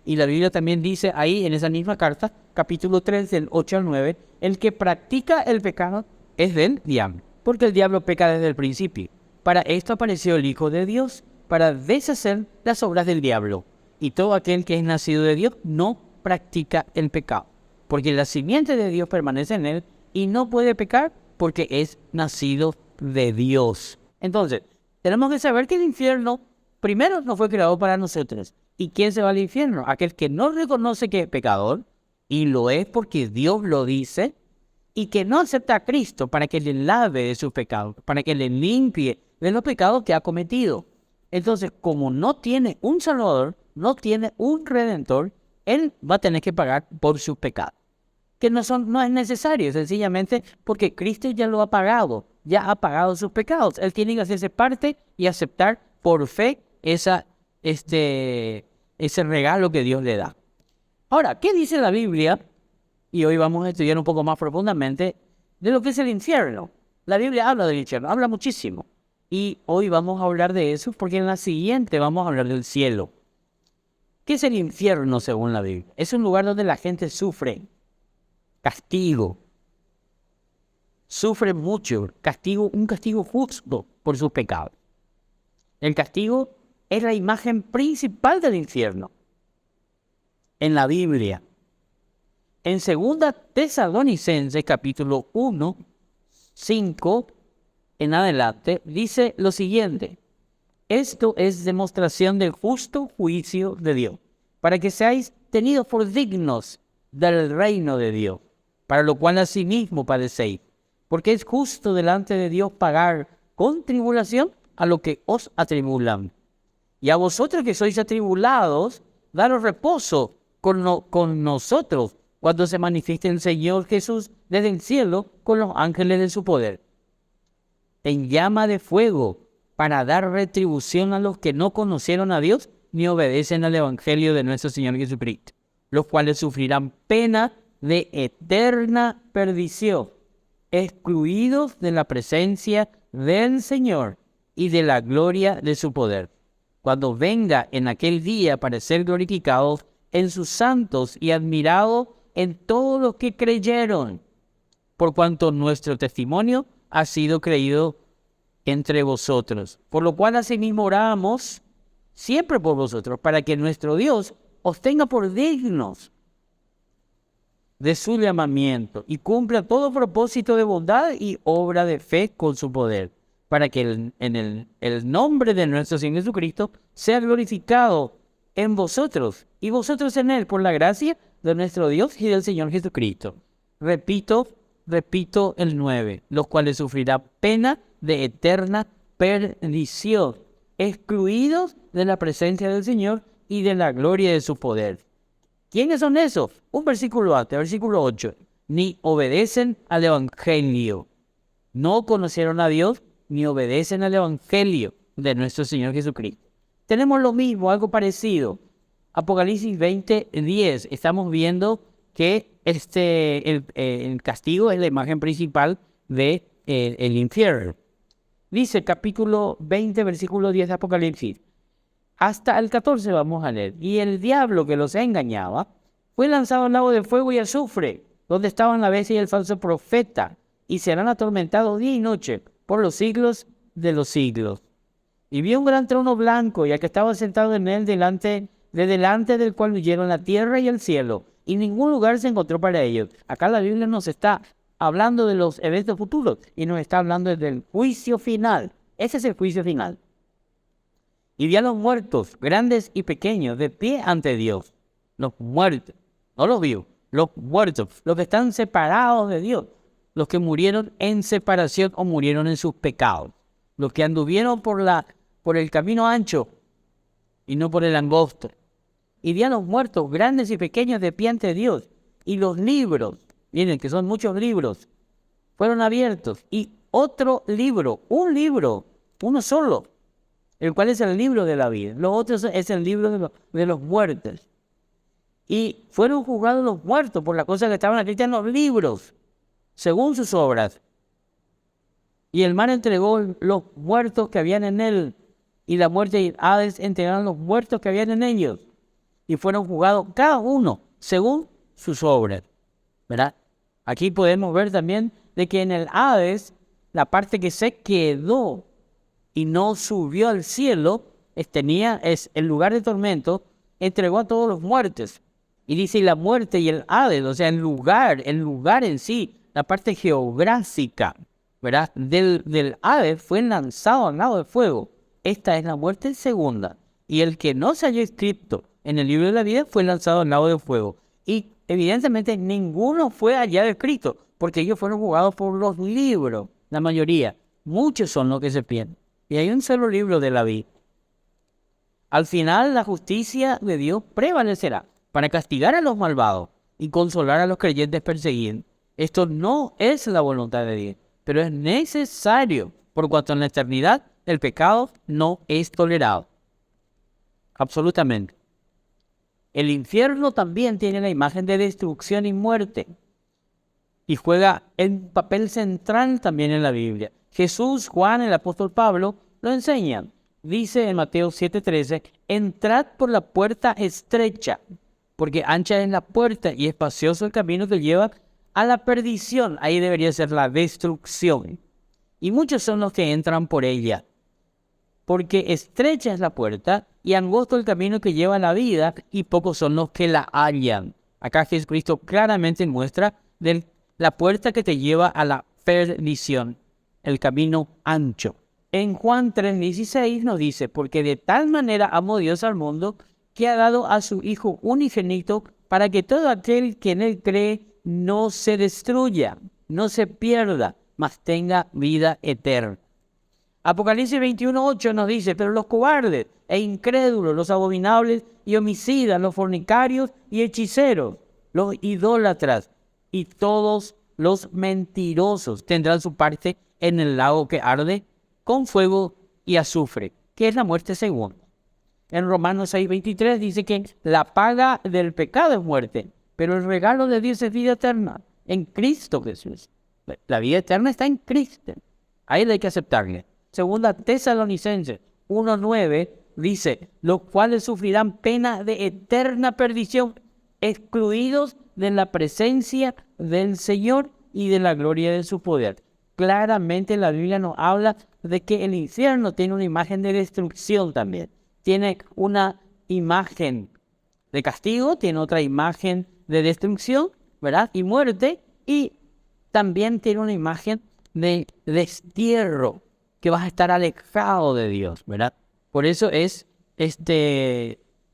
Y la Biblia también dice ahí, en esa misma carta, capítulo 3, del 8 al 9, el que practica el pecado es del diablo, porque el diablo peca desde el principio. Para esto apareció el Hijo de Dios, para deshacer las obras del diablo. Y todo aquel que es nacido de Dios no practica el pecado, porque la simiente de Dios permanece en él y no puede pecar porque es nacido de Dios. Entonces, tenemos que saber que el infierno primero no fue creado para nosotros. ¿Y quién se va al infierno? Aquel que no reconoce que es pecador, y lo es porque Dios lo dice, y que no acepta a Cristo para que le lave de sus pecados, para que le limpie de los pecados que ha cometido. Entonces, como no tiene un Salvador, no tiene un Redentor, él va a tener que pagar por sus pecados. Que no es necesario, sencillamente porque Cristo ya lo ha pagado, ya ha pagado sus pecados. Él tiene que hacerse parte y aceptar por fe ese regalo que Dios le da. Ahora, ¿qué dice la Biblia? Y hoy vamos a estudiar un poco más profundamente de lo que es el infierno. La Biblia habla del infierno, habla muchísimo. Y hoy vamos a hablar de eso porque en la siguiente vamos a hablar del cielo. ¿Qué es el infierno según la Biblia? Es un lugar donde la gente sufre castigo. Sufre mucho, un castigo justo por sus pecados. El castigo es la imagen principal del infierno en la Biblia. En 2 Tesalonicenses, capítulo 1, 5 en adelante, dice lo siguiente: esto es demostración del justo juicio de Dios, para que seáis tenidos por dignos del reino de Dios, para lo cual asimismo padecéis, porque es justo delante de Dios pagar con tribulación a lo que os atribulan. Y a vosotros que sois atribulados, daros reposo con nosotros, cuando se manifieste el Señor Jesús desde el cielo con los ángeles de su poder, en llama de fuego, para dar retribución a los que no conocieron a Dios ni obedecen al Evangelio de nuestro Señor Jesucristo, los cuales sufrirán pena de eterna perdición, excluidos de la presencia del Señor y de la gloria de su poder, cuando venga en aquel día para ser glorificados en sus santos y admirados en todos los que creyeron, por cuanto nuestro testimonio ha sido creído entre vosotros. Por lo cual asimismo oramos siempre por vosotros, para que nuestro Dios os tenga por dignos de su llamamiento y cumpla todo propósito de bondad y obra de fe con su poder, para que en el nombre de nuestro Señor Jesucristo sea glorificado en vosotros y vosotros en Él, por la gracia de nuestro Dios y del Señor Jesucristo. Repito el 9, los cuales sufrirán pena de eterna perdición, excluidos de la presencia del Señor y de la gloria de su poder. ¿Quiénes son esos? Un versículo antes, versículo 8. Ni obedecen al Evangelio. No conocieron a Dios, ni obedecen al Evangelio de nuestro Señor Jesucristo. Tenemos lo mismo, algo parecido. Apocalipsis 20:10. Estamos viendo que el castigo es la imagen principal del infierno. Dice capítulo 20, versículo 10 de Apocalipsis. Hasta el 14 vamos a leer. Y el diablo que los engañaba fue lanzado al lago de fuego y azufre, donde estaban la bestia y el falso profeta, y serán atormentados día y noche por los siglos de los siglos. Y vio un gran trono blanco, y al que estaba sentado en él delante del cual huyeron la tierra y el cielo, y ningún lugar se encontró para ellos. Acá la Biblia nos está hablando de los eventos futuros, y nos está hablando del juicio final. Ese es el juicio final. Y vi a los muertos, grandes y pequeños, de pie ante Dios. Los muertos, no los vio, los muertos, los que están separados de Dios, los que murieron en separación o murieron en sus pecados, los que anduvieron por el camino ancho y no por el angosto, y vi a los muertos, grandes y pequeños, de pie ante Dios. Y los libros, miren que son muchos libros, fueron abiertos. Y otro libro, un libro, uno solo, el cual es el libro de la vida. Lo otro es el libro de los muertos. Y fueron juzgados los muertos por las cosas que estaban escritas en los libros, según sus obras. Y el mar entregó los muertos que habían en él, y la muerte y Hades entregaron los muertos que habían en ellos. Y fueron juzgados cada uno según sus obras, ¿verdad? Aquí podemos ver también de que en el Hades, la parte que se quedó y no subió al cielo, es el lugar de tormento, entregó a todos los muertos. Y dice, y la muerte y el Hades, o sea, el lugar en sí, la parte geográfica, ¿verdad? Del Hades fue lanzado al lago de fuego. Esta es la muerte segunda. Y el que no se halló escrito en el libro de la vida fue lanzado al lago de fuego. Y evidentemente ninguno fue hallado escrito, porque ellos fueron juzgados por los libros, la mayoría. Muchos son los que se pierden. Y hay un solo libro de la vida. Al final la justicia de Dios prevalecerá para castigar a los malvados y consolar a los creyentes perseguidos. Esto no es la voluntad de Dios, pero es necesario, por cuanto en la eternidad el pecado no es tolerado. Absolutamente. El infierno también tiene la imagen de destrucción y muerte, y juega un papel central también en la Biblia. Jesús, Juan, el apóstol Pablo lo enseñan. Dice en Mateo 7:13, entrad por la puerta estrecha, porque ancha es la puerta y espacioso el camino que lleva a la perdición. Ahí debería ser la destrucción. Y muchos son los que entran por ella, porque estrecha es la puerta y angosto el camino que lleva a la vida, y pocos son los que la hallan. Acá Jesucristo claramente muestra la puerta que te lleva a la perdición, el camino ancho. En Juan 3:16 nos dice, porque de tal manera amó Dios al mundo, que ha dado a su Hijo unigénito, para que todo aquel que en él cree no se destruya, no se pierda, mas tenga vida eterna. Apocalipsis 21:8 nos dice, pero los cobardes e incrédulos, los abominables y homicidas, los fornicarios y hechiceros, los idólatras y todos los mentirosos tendrán su parte en el lago que arde con fuego y azufre, que es la muerte segunda. En Romanos 6:23 dice que la paga del pecado es muerte, pero el regalo de Dios es vida eterna en Cristo Jesús. La vida eterna está en Cristo. Ahí hay que aceptarle. Segunda Tesalonicenses 1:9 dice, los cuales sufrirán pena de eterna perdición, excluidos de la presencia del Señor y de la gloria de su poder. Claramente la Biblia nos habla de que el infierno tiene una imagen de destrucción también. Tiene una imagen de castigo, tiene otra imagen de destrucción, ¿verdad? Y muerte, y también tiene una imagen de destierro, que vas a estar alejado de Dios, ¿verdad? Por eso es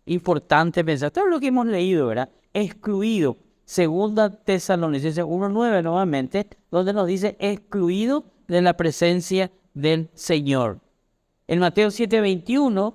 importante pensar todo lo que hemos leído, ¿verdad? Excluido. Segunda Tesalonicenses 1:9 nuevamente, donde nos dice excluido de la presencia del Señor. En Mateo 7:21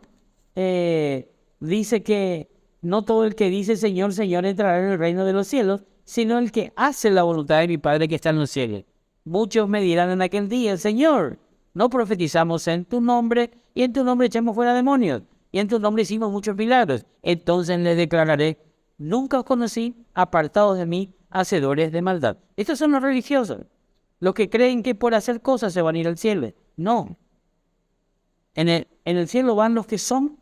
dice que no todo el que dice Señor, Señor entrará en el reino de los cielos, sino el que hace la voluntad de mi Padre que está en los cielos. Muchos me dirán en aquel día, Señor, no profetizamos en tu nombre, y en tu nombre echamos fuera demonios, y en tu nombre hicimos muchos milagros. Entonces les declararé, nunca os conocí, apartados de mí, hacedores de maldad. Estos son los religiosos, los que creen que por hacer cosas se van a ir al cielo. No. En el cielo van los que son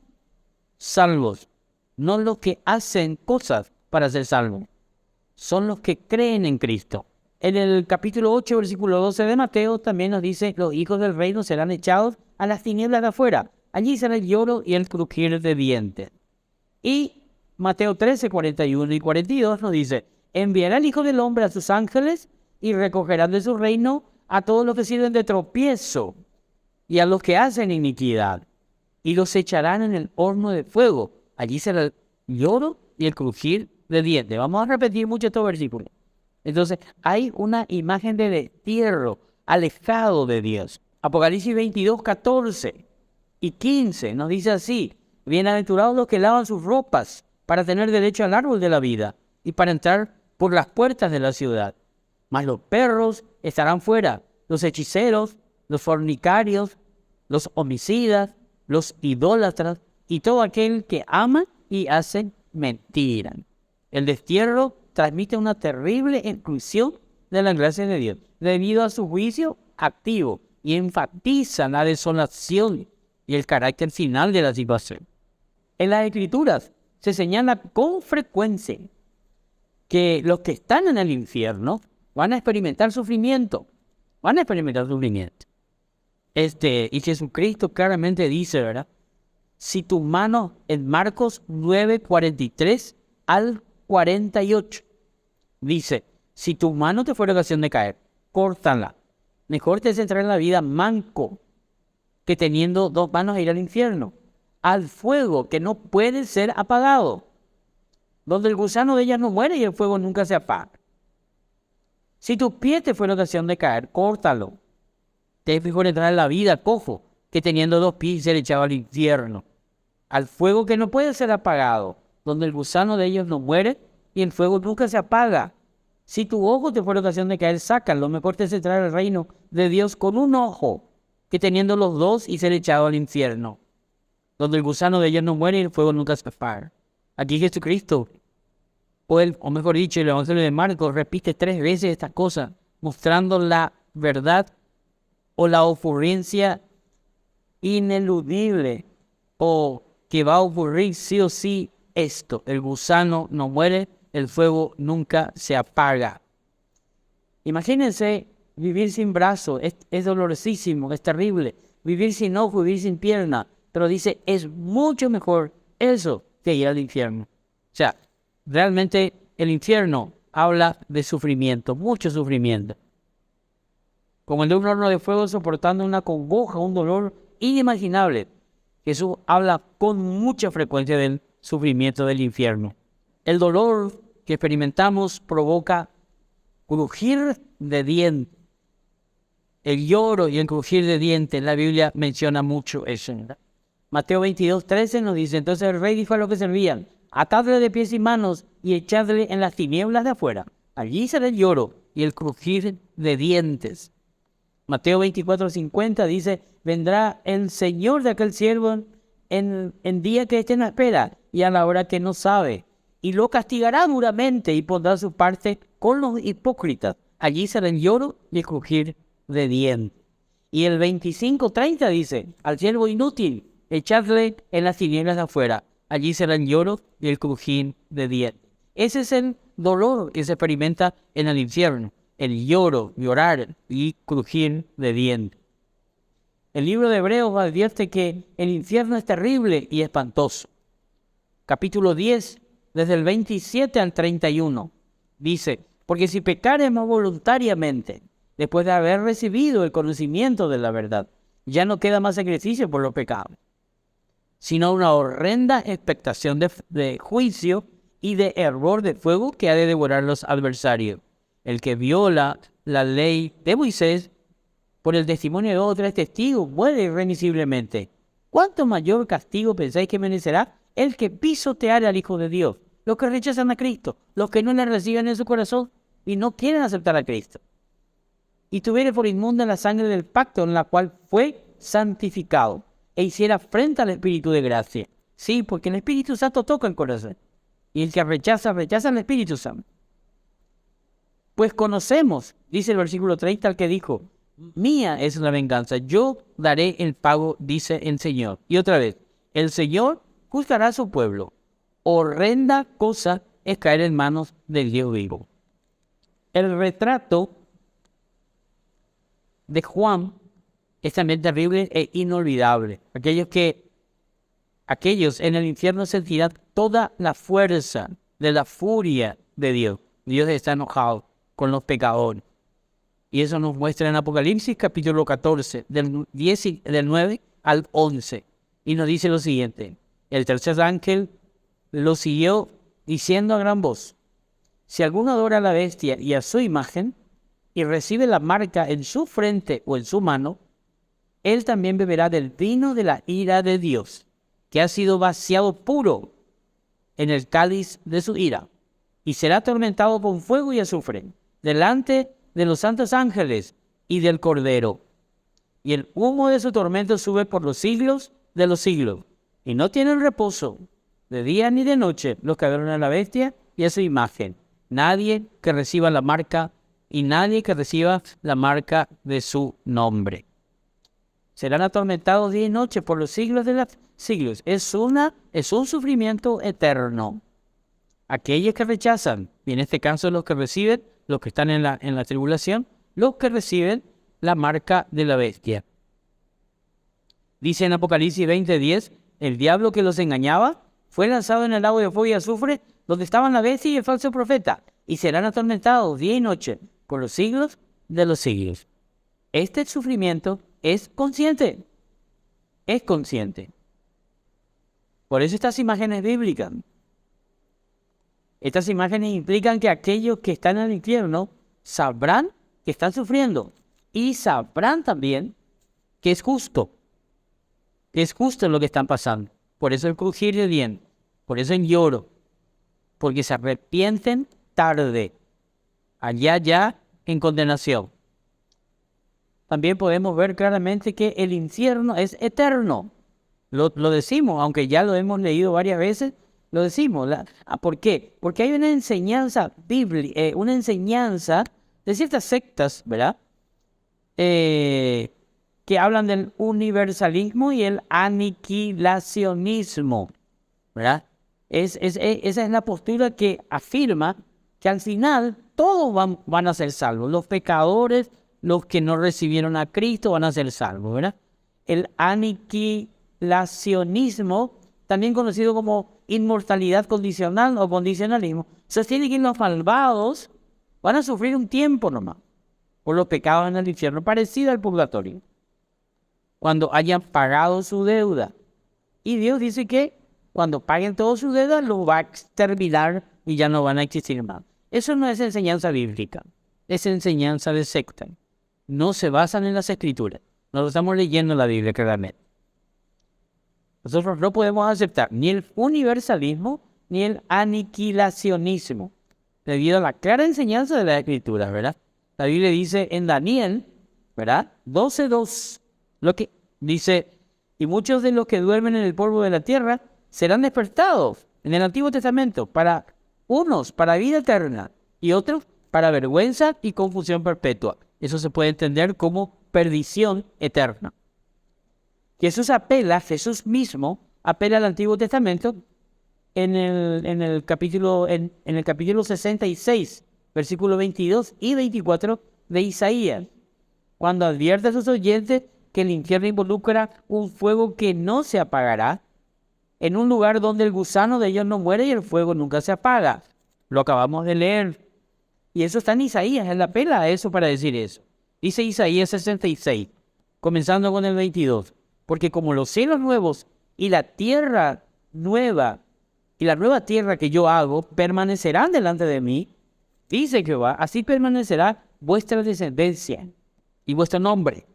salvos, no los que hacen cosas para ser salvos. Son los que creen en Cristo. En el capítulo 8, versículo 12 de Mateo, también nos dice, los hijos del reino serán echados a las tinieblas de afuera. Allí será el lloro y el crujir de dientes. Y Mateo 13, 41 y 42 nos dice, enviará el Hijo del Hombre a sus ángeles y recogerán de su reino a todos los que sirven de tropiezo y a los que hacen iniquidad, y los echarán en el horno de fuego. Allí será el lloro y el crujir de dientes. Vamos a repetir mucho estos versículos. Entonces, hay una imagen de destierro, alejado de Dios. Apocalipsis 22, 14 y 15 nos dice así, bienaventurados los que lavan sus ropas para tener derecho al árbol de la vida y para entrar por las puertas de la ciudad. Mas los perros estarán fuera, los hechiceros, los fornicarios, los homicidas, los idólatras y todo aquel que ama y hace mentira. El destierro transmite una terrible exclusión de la gracia de Dios debido a su juicio activo y enfatiza la desolación y el carácter final de la situación. En las Escrituras se señala con frecuencia que los que están en el infierno van a experimentar sufrimiento. Y Jesucristo claramente dice, ¿verdad? Si tu mano, en Marcos 9, 43 al 48, dice, si tu mano te fuera ocasión de caer, córtala. Mejor te es entrar en la vida manco que teniendo dos manos ir al infierno, al fuego que no puede ser apagado, donde el gusano de ellas no muere y el fuego nunca se apaga. Si tu pie te fuera ocasión de caer, córtalo. Te es mejor entrar en la vida cojo que teniendo dos pies y ser echado al infierno, al fuego que no puede ser apagado, donde el gusano de ellos no muere y el fuego nunca se apaga. Si tu ojo te fuera ocasión de caer, sácalo. Mejor te es entrar al reino de Dios con un ojo que teniendo los dos y ser echado al infierno, donde el gusano de ellos no muere y el fuego nunca se apaga. Aquí Jesucristo, o mejor dicho, el Evangelio de Marcos, repite 3 veces esta cosa, mostrando la verdad o la ocurrencia ineludible o que va a ocurrir sí o sí esto. El gusano no muere, el fuego nunca se apaga. Imagínense vivir sin brazo, es dolorosísimo, es terrible. Vivir sin ojo, vivir sin pierna. Pero dice, es mucho mejor eso que ir al infierno. O sea, realmente el infierno habla de sufrimiento, mucho sufrimiento. Como el de un horno de fuego soportando una congoja, un dolor inimaginable. Jesús habla con mucha frecuencia del sufrimiento del infierno. El dolor que experimentamos provoca crujir de dientes. El lloro y el crujir de dientes, la Biblia menciona mucho eso, ¿verdad? Mateo 22, 13 nos dice, entonces el rey dijo a los que servían, atadle de pies y manos y echadle en las tinieblas de afuera. Allí será el lloro y el crujir de dientes. Mateo 24, 50 dice, vendrá el Señor de aquel siervo en día que éste no espera y a la hora que no sabe, y lo castigará duramente y pondrá su parte con los hipócritas. Allí será el lloro y el crujir de dientes. Y el 25, 30 dice, al siervo inútil, echadle en las tinieblas de afuera. Allí será el lloro y el crujir de dientes. Ese es el dolor que se experimenta en el infierno. El lloro, llorar y crujir de dientes. El libro de Hebreos advierte que el infierno es terrible y espantoso. Capítulo 10, desde el 27 al 31, dice, porque si pecaremos voluntariamente, después de haber recibido el conocimiento de la verdad, ya no queda más sacrificio por los pecados, sino una horrenda expectación de juicio y de hervor de fuego que ha de devorar los adversarios. El que viola la ley de Moisés por el testimonio de 2 o 3 testigos muere irremisiblemente. ¿Cuánto mayor castigo pensáis que merecerá el que pisoteare al Hijo de Dios? Los que rechazan a Cristo, los que no le reciben en su corazón y no quieren aceptar a Cristo. Y tuviere por inmunda la sangre del pacto en la cual fue santificado e hiciera frente al Espíritu de gracia. Sí, porque el Espíritu Santo toca el corazón. Y el que rechaza al Espíritu Santo. Pues conocemos, dice el versículo 30, al que dijo, mía es la venganza, yo daré el pago, dice el Señor. Y otra vez, el Señor juzgará a su pueblo. Horrenda cosa es caer en manos del Dios vivo. El retrato de Juan es también terrible e inolvidable. Aquellos en el infierno sentirán toda la fuerza de la furia de Dios. Dios está enojado con los pecadores. Y eso nos muestra en Apocalipsis capítulo 14, del 9 al 11. Y nos dice lo siguiente. El tercer ángel lo siguió diciendo a gran voz, si alguno adora a la bestia y a su imagen, y recibe la marca en su frente o en su mano, él también beberá del vino de la ira de Dios, que ha sido vaciado puro en el cáliz de su ira, y será atormentado con fuego y azufre, delante de los santos ángeles y del Cordero. Y el humo de su tormento sube por los siglos de los siglos, y no tienen reposo de día ni de noche los que adoran a la bestia y a su imagen. Nadie que reciba la marca y nadie que reciba la marca de su nombre. Serán atormentados día y noche por los siglos de los siglos. Es un sufrimiento eterno. Aquellos que rechazan, y en este caso los que reciben, los que están en la tribulación, los que reciben la marca de la bestia. Dice en Apocalipsis 20:10, el diablo que los engañaba fue lanzado en el lago de fuego y azufre, donde estaban la bestia y el falso profeta, y serán atormentados día y noche por los siglos de los siglos. Este sufrimiento es consciente. Es consciente. Por eso estas imágenes bíblicas. Estas imágenes implican que aquellos que están en el infierno sabrán que están sufriendo y sabrán también que es justo. Es justo lo que están pasando. Por eso el crujir de dientes, por eso el lloro, porque se arrepienten tarde, allá ya en condenación. También podemos ver claramente que el infierno es eterno. Lo decimos, aunque ya lo hemos leído varias veces, lo decimos. ¿Por qué? Porque hay una enseñanza bíblica, una enseñanza de ciertas sectas, ¿verdad? Que hablan del universalismo y el aniquilacionismo, ¿verdad? Esa es la postura que afirma que al final todos van a ser salvos. Los pecadores, los que no recibieron a Cristo van a ser salvos, ¿verdad? El aniquilacionismo, también conocido como inmortalidad condicional o condicionalismo, sostiene que los malvados van a sufrir un tiempo nomás por los pecados en el infierno, parecido al purgatorio, cuando hayan pagado su deuda. Y Dios dice que cuando paguen toda su deuda, los va a exterminar y ya no van a existir más. Eso no es enseñanza bíblica, es enseñanza de secta. No se basan en las Escrituras. No estamos leyendo la Biblia claramente. Nosotros no podemos aceptar ni el universalismo ni el aniquilacionismo, debido a la clara enseñanza de las Escrituras, ¿verdad? La Biblia dice en Daniel, ¿verdad? 12:2, lo que dice, y muchos de los que duermen en el polvo de la tierra serán despertados en el Antiguo Testamento, unos para vida eterna y otros para vergüenza y confusión perpetua. Eso se puede entender como perdición eterna. Jesús mismo apela al Antiguo Testamento en el capítulo 66, versículos 22 y 24 de Isaías, cuando advierte a sus oyentes que el infierno involucra un fuego que no se apagará, en un lugar donde el gusano de ellos no muere y el fuego nunca se apaga. Lo acabamos de leer. Y eso está en Isaías, él apela a eso para decir eso. Dice Isaías 66, comenzando con el 22. Porque como los cielos nuevos y la tierra nueva, y la nueva tierra que yo hago, permanecerán delante de mí, dice Jehová, así permanecerá vuestra descendencia y vuestro nombre.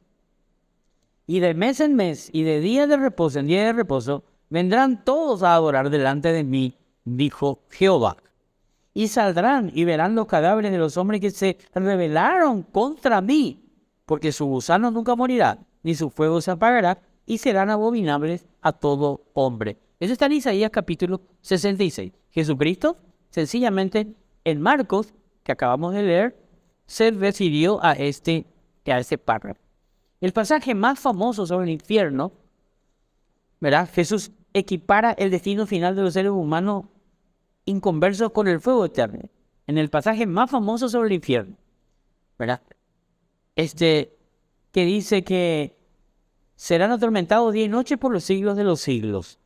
Y de mes en mes, y de día de reposo en día de reposo, vendrán todos a adorar delante de mí, dijo Jehová. Y saldrán y verán los cadáveres de los hombres que se rebelaron contra mí, porque su gusano nunca morirá, ni su fuego se apagará, y serán abominables a todo hombre. Eso está en Isaías capítulo 66. Jesucristo, sencillamente, en Marcos, que acabamos de leer, se refirió a este párrafo. El pasaje más famoso sobre el infierno, ¿verdad? Jesús equipara el destino final de los seres humanos inconversos con el fuego eterno. En el pasaje más famoso sobre el infierno, ¿verdad? Que dice que serán atormentados día y noche por los siglos de los siglos.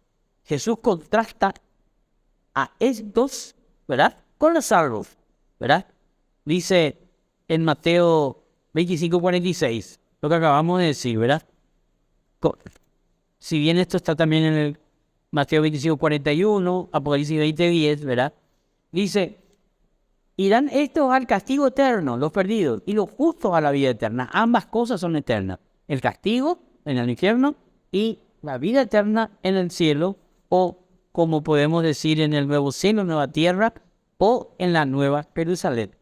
Jesús contrasta a estos, ¿verdad?, con los salvos, ¿verdad? Dice en Mateo 25:46, lo que acabamos de decir, ¿verdad? Si bien esto está también en el Mateo 25:41, Apocalipsis 20:10, ¿verdad? Dice, irán estos al castigo eterno, los perdidos, y los justos a la vida eterna. Ambas cosas son eternas. El castigo en el infierno y la vida eterna en el cielo o como podemos decir en el nuevo cielo, nueva tierra, o en la nueva Jerusalén.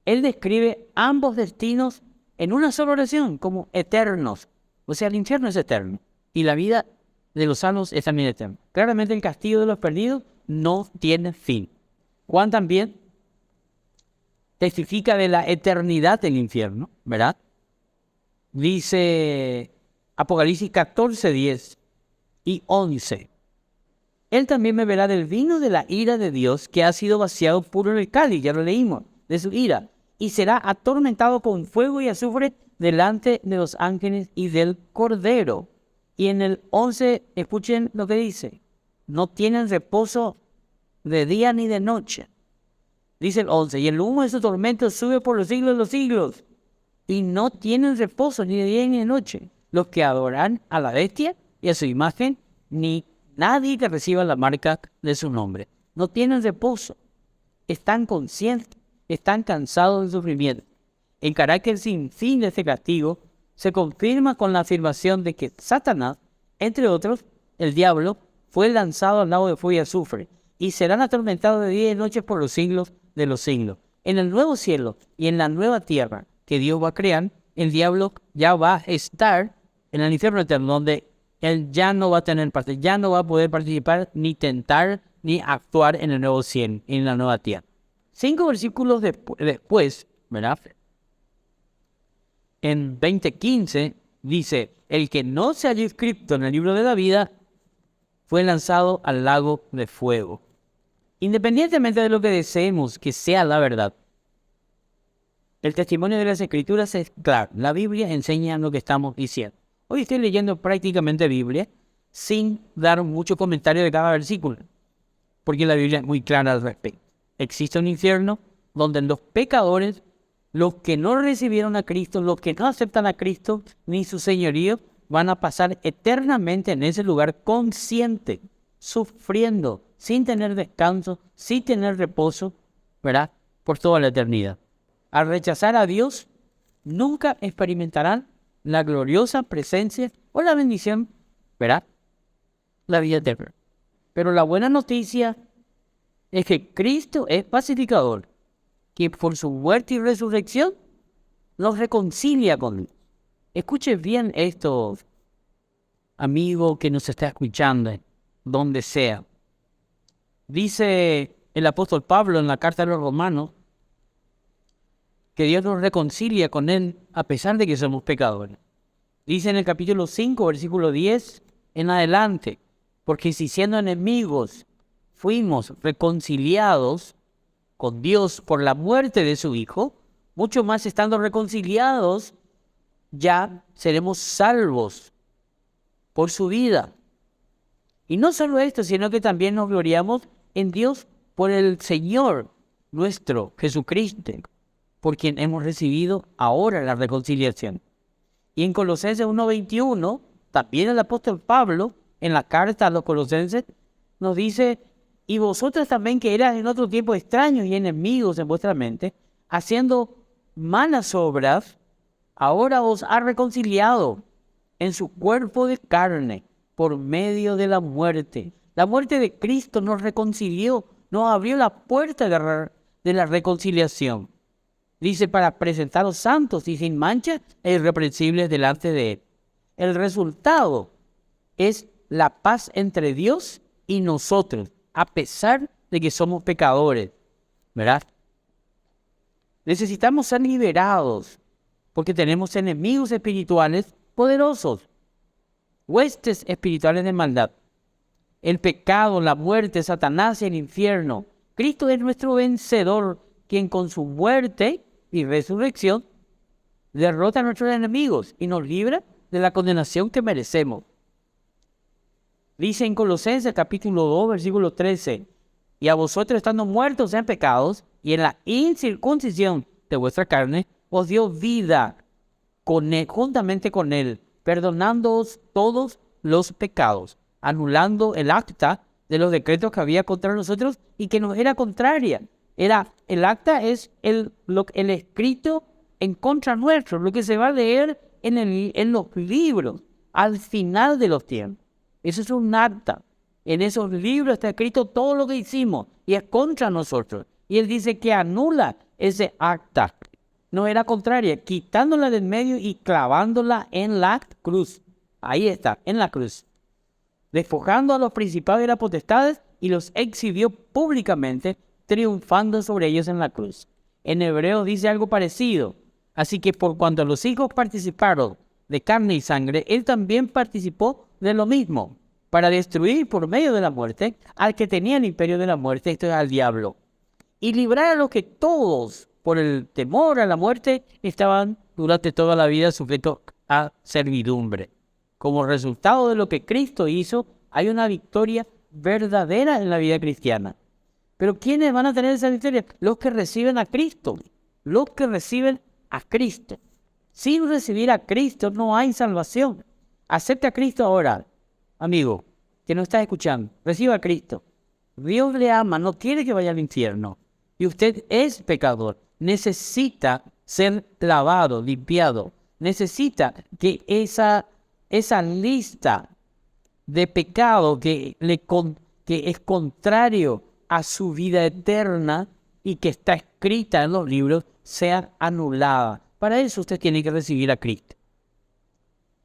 Él describe ambos destinos en una sola oración como eternos. O sea, el infierno es eterno y la vida de los salvos es también eterna. Claramente el castigo de los perdidos no tiene fin. Juan también testifica de la eternidad del infierno, ¿verdad? Dice Apocalipsis 14, 10 y 11. Él también beberá del vino de la ira de Dios que ha sido vaciado puro en el cáliz, ya lo leímos, de su ira, y será atormentado con fuego y azufre delante de los ángeles y del Cordero. Y en el 11, escuchen lo que dice, no tienen reposo de día ni de noche. Dice el 11, y el humo de su tormento sube por los siglos de los siglos, y no tienen reposo ni de día ni de noche, los que adoran a la bestia y a su imagen, ni nadie que reciba la marca de su nombre. No tienen reposo, están conscientes, están cansados del sufrimiento. El carácter sin fin de este castigo se confirma con la afirmación de que Satanás, entre otros, el diablo, fue lanzado al lago de fuego y azufre, y serán atormentados de día y noche por los siglos de los siglos. En el nuevo cielo y en la nueva tierra que Dios va a crear, el diablo ya va a estar en el infierno eterno, donde él ya no va a tener parte, ya no va a poder participar, ni tentar, ni actuar en el nuevo cielo, en la nueva tierra. 5 versículos después, ¿verdad? En 20:15 dice, el que no se haya inscrito en el libro de la vida fue lanzado al lago de fuego. Independientemente de lo que deseemos que sea la verdad, el testimonio de las Escrituras es claro. La Biblia enseña lo que estamos diciendo. Hoy estoy leyendo prácticamente Biblia sin dar mucho comentario de cada versículo, porque la Biblia es muy clara al respecto. Existe un infierno donde los pecadores, los que no recibieron a Cristo, los que no aceptan a Cristo ni su señorío, van a pasar eternamente en ese lugar consciente, sufriendo, sin tener descanso, sin tener reposo, ¿verdad? Por toda la eternidad. Al rechazar a Dios, nunca experimentarán la gloriosa presencia o la bendición, ¿verdad? La vida eterna. Pero la buena noticia es que Cristo es pacificador, que por su muerte y resurrección nos reconcilia con Dios. Escuche bien esto, amigo que nos está escuchando, donde sea. Dice el apóstol Pablo en la carta a los Romanos que Dios nos reconcilia con Él a pesar de que somos pecadores. Dice en el capítulo 5, versículo 10 en adelante, porque si siendo enemigos fuimos reconciliados con Dios por la muerte de su Hijo, mucho más estando reconciliados, ya seremos salvos por su vida. Y no solo esto, sino que también nos gloriamos en Dios por el Señor nuestro Jesucristo, por quien hemos recibido ahora la reconciliación. Y en Colosenses 1:21, también el apóstol Pablo, en la carta a los Colosenses, nos dice, y vosotros también que eras en otro tiempo extraños y enemigos en vuestra mente, haciendo malas obras, ahora os ha reconciliado en su cuerpo de carne por medio de la muerte. La muerte de Cristo nos reconcilió, nos abrió la puerta de la reconciliación. Dice, para presentaros santos y sin mancha e irreprensibles delante de Él. El resultado es la paz entre Dios y nosotros, a pesar de que somos pecadores, ¿verdad? Necesitamos ser liberados porque tenemos enemigos espirituales poderosos, huestes espirituales de maldad. El pecado, la muerte, Satanás y el infierno. Cristo es nuestro vencedor, quien con su muerte y resurrección derrota a nuestros enemigos y nos libra de la condenación que merecemos. Dice en Colosenses capítulo 2, versículo 13, y a vosotros estando muertos en pecados y en la incircuncisión de vuestra carne, os dio vida con él, juntamente con Él, perdonándoos todos los pecados, anulando el acta de los decretos que había contra nosotros y que nos era contraria. El acta es el escrito en contra nuestro, lo que se va a leer en los libros al final de los tiempos. Eso es un acta. En esos libros está escrito todo lo que hicimos y es contra nosotros. Y Él dice que anula ese acta. No era contraria, quitándola del medio y clavándola en la cruz. Ahí está, en la cruz. Despojando a los principados y las potestades y los exhibió públicamente, triunfando sobre ellos en la cruz. En Hebreos dice algo parecido. Así que por cuanto los hijos participaron de carne y sangre, Él también participó de lo mismo, para destruir por medio de la muerte al que tenía el imperio de la muerte, esto es al diablo, y librar a los que todos, por el temor a la muerte, estaban durante toda la vida sujetos a servidumbre. Como resultado de lo que Cristo hizo, hay una victoria verdadera en la vida cristiana. Pero ¿quiénes van a tener esa victoria? Los que reciben a Cristo. Los que reciben a Cristo. Sin recibir a Cristo no hay salvación. Acepte a Cristo ahora, amigo, que no está escuchando. Reciba a Cristo. Dios le ama, no quiere que vaya al infierno. Y usted es pecador. Necesita ser lavado, limpiado. Necesita que esa lista de pecado que es contrario a su vida eterna y que está escrita en los libros sea anulada. Para eso usted tiene que recibir a Cristo.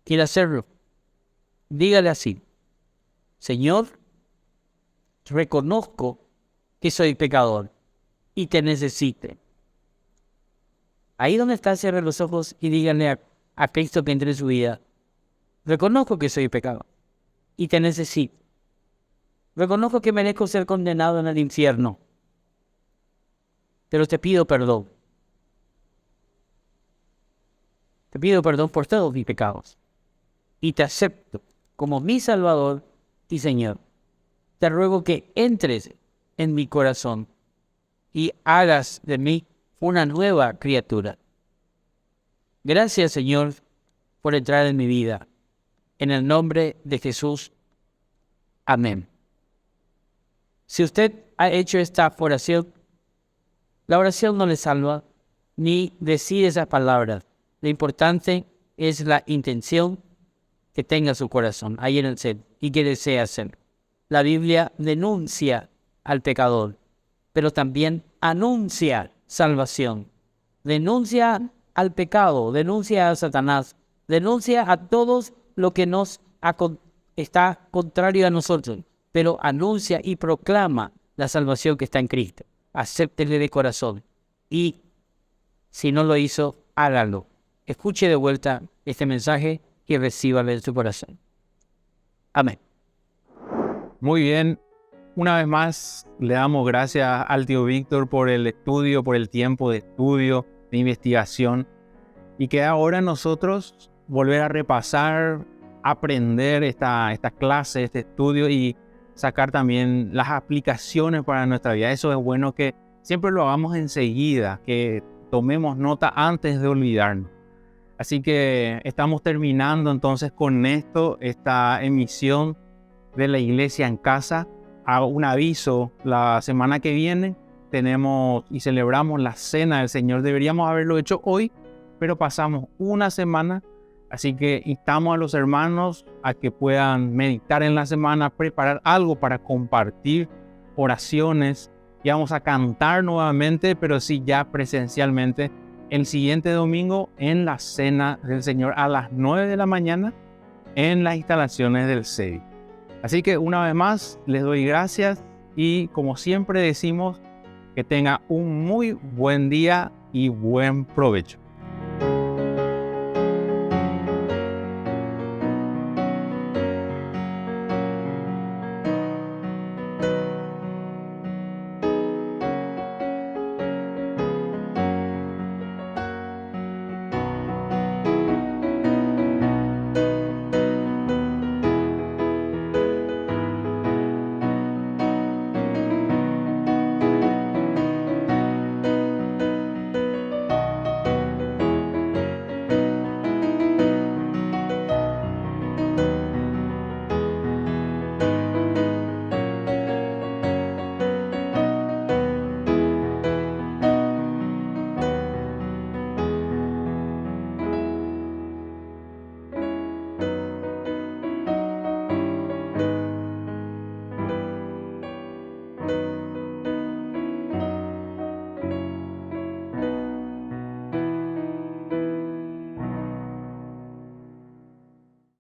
¿Quiere hacerlo? Dígale así: Señor, reconozco que soy pecador y te necesito. Ahí donde está, cierre los ojos y díganle a Cristo que entre en su vida: reconozco que soy pecador y te necesito. Reconozco que merezco ser condenado en el infierno, pero te pido perdón. Te pido perdón por todos mis pecados y te acepto como mi Salvador y Señor. Te ruego que entres en mi corazón y hagas de mí una nueva criatura. Gracias, Señor, por entrar en mi vida. En el nombre de Jesús. Amén. Si usted ha hecho esta oración, la oración no le salva ni decir esas palabras. Lo importante es la intención que tenga su corazón ahí en el ser y que desea hacer. La Biblia denuncia al pecador, pero también anuncia salvación. Denuncia al pecado, denuncia a Satanás, denuncia a todos lo que está contrario a nosotros, pero anuncia y proclama la salvación que está en Cristo. Acéptele de corazón y si no lo hizo, hágalo. Escuche de vuelta este mensaje y recíbalo en su corazón. Amén. Muy bien. Una vez más, le damos gracias al tío Víctor por el estudio, por el tiempo de estudio, de investigación. Y que ahora nosotros volver a repasar, aprender esta clase, este estudio y sacar también las aplicaciones para nuestra vida. Eso es bueno que siempre lo hagamos enseguida, que tomemos nota antes de olvidarnos. Así que estamos terminando entonces con esto, esta emisión de la Iglesia en Casa. Hago un aviso: la semana que viene tenemos y celebramos la Cena del Señor. Deberíamos haberlo hecho hoy, pero pasamos una semana. Así que instamos a los hermanos a que puedan meditar en la semana, preparar algo para compartir, oraciones. Y vamos a cantar nuevamente, pero sí ya presencialmente, el siguiente domingo en la Cena del Señor a las 9 de la mañana en las instalaciones del CEDI. Así que una vez más les doy gracias y como siempre decimos, que tenga un muy buen día y buen provecho.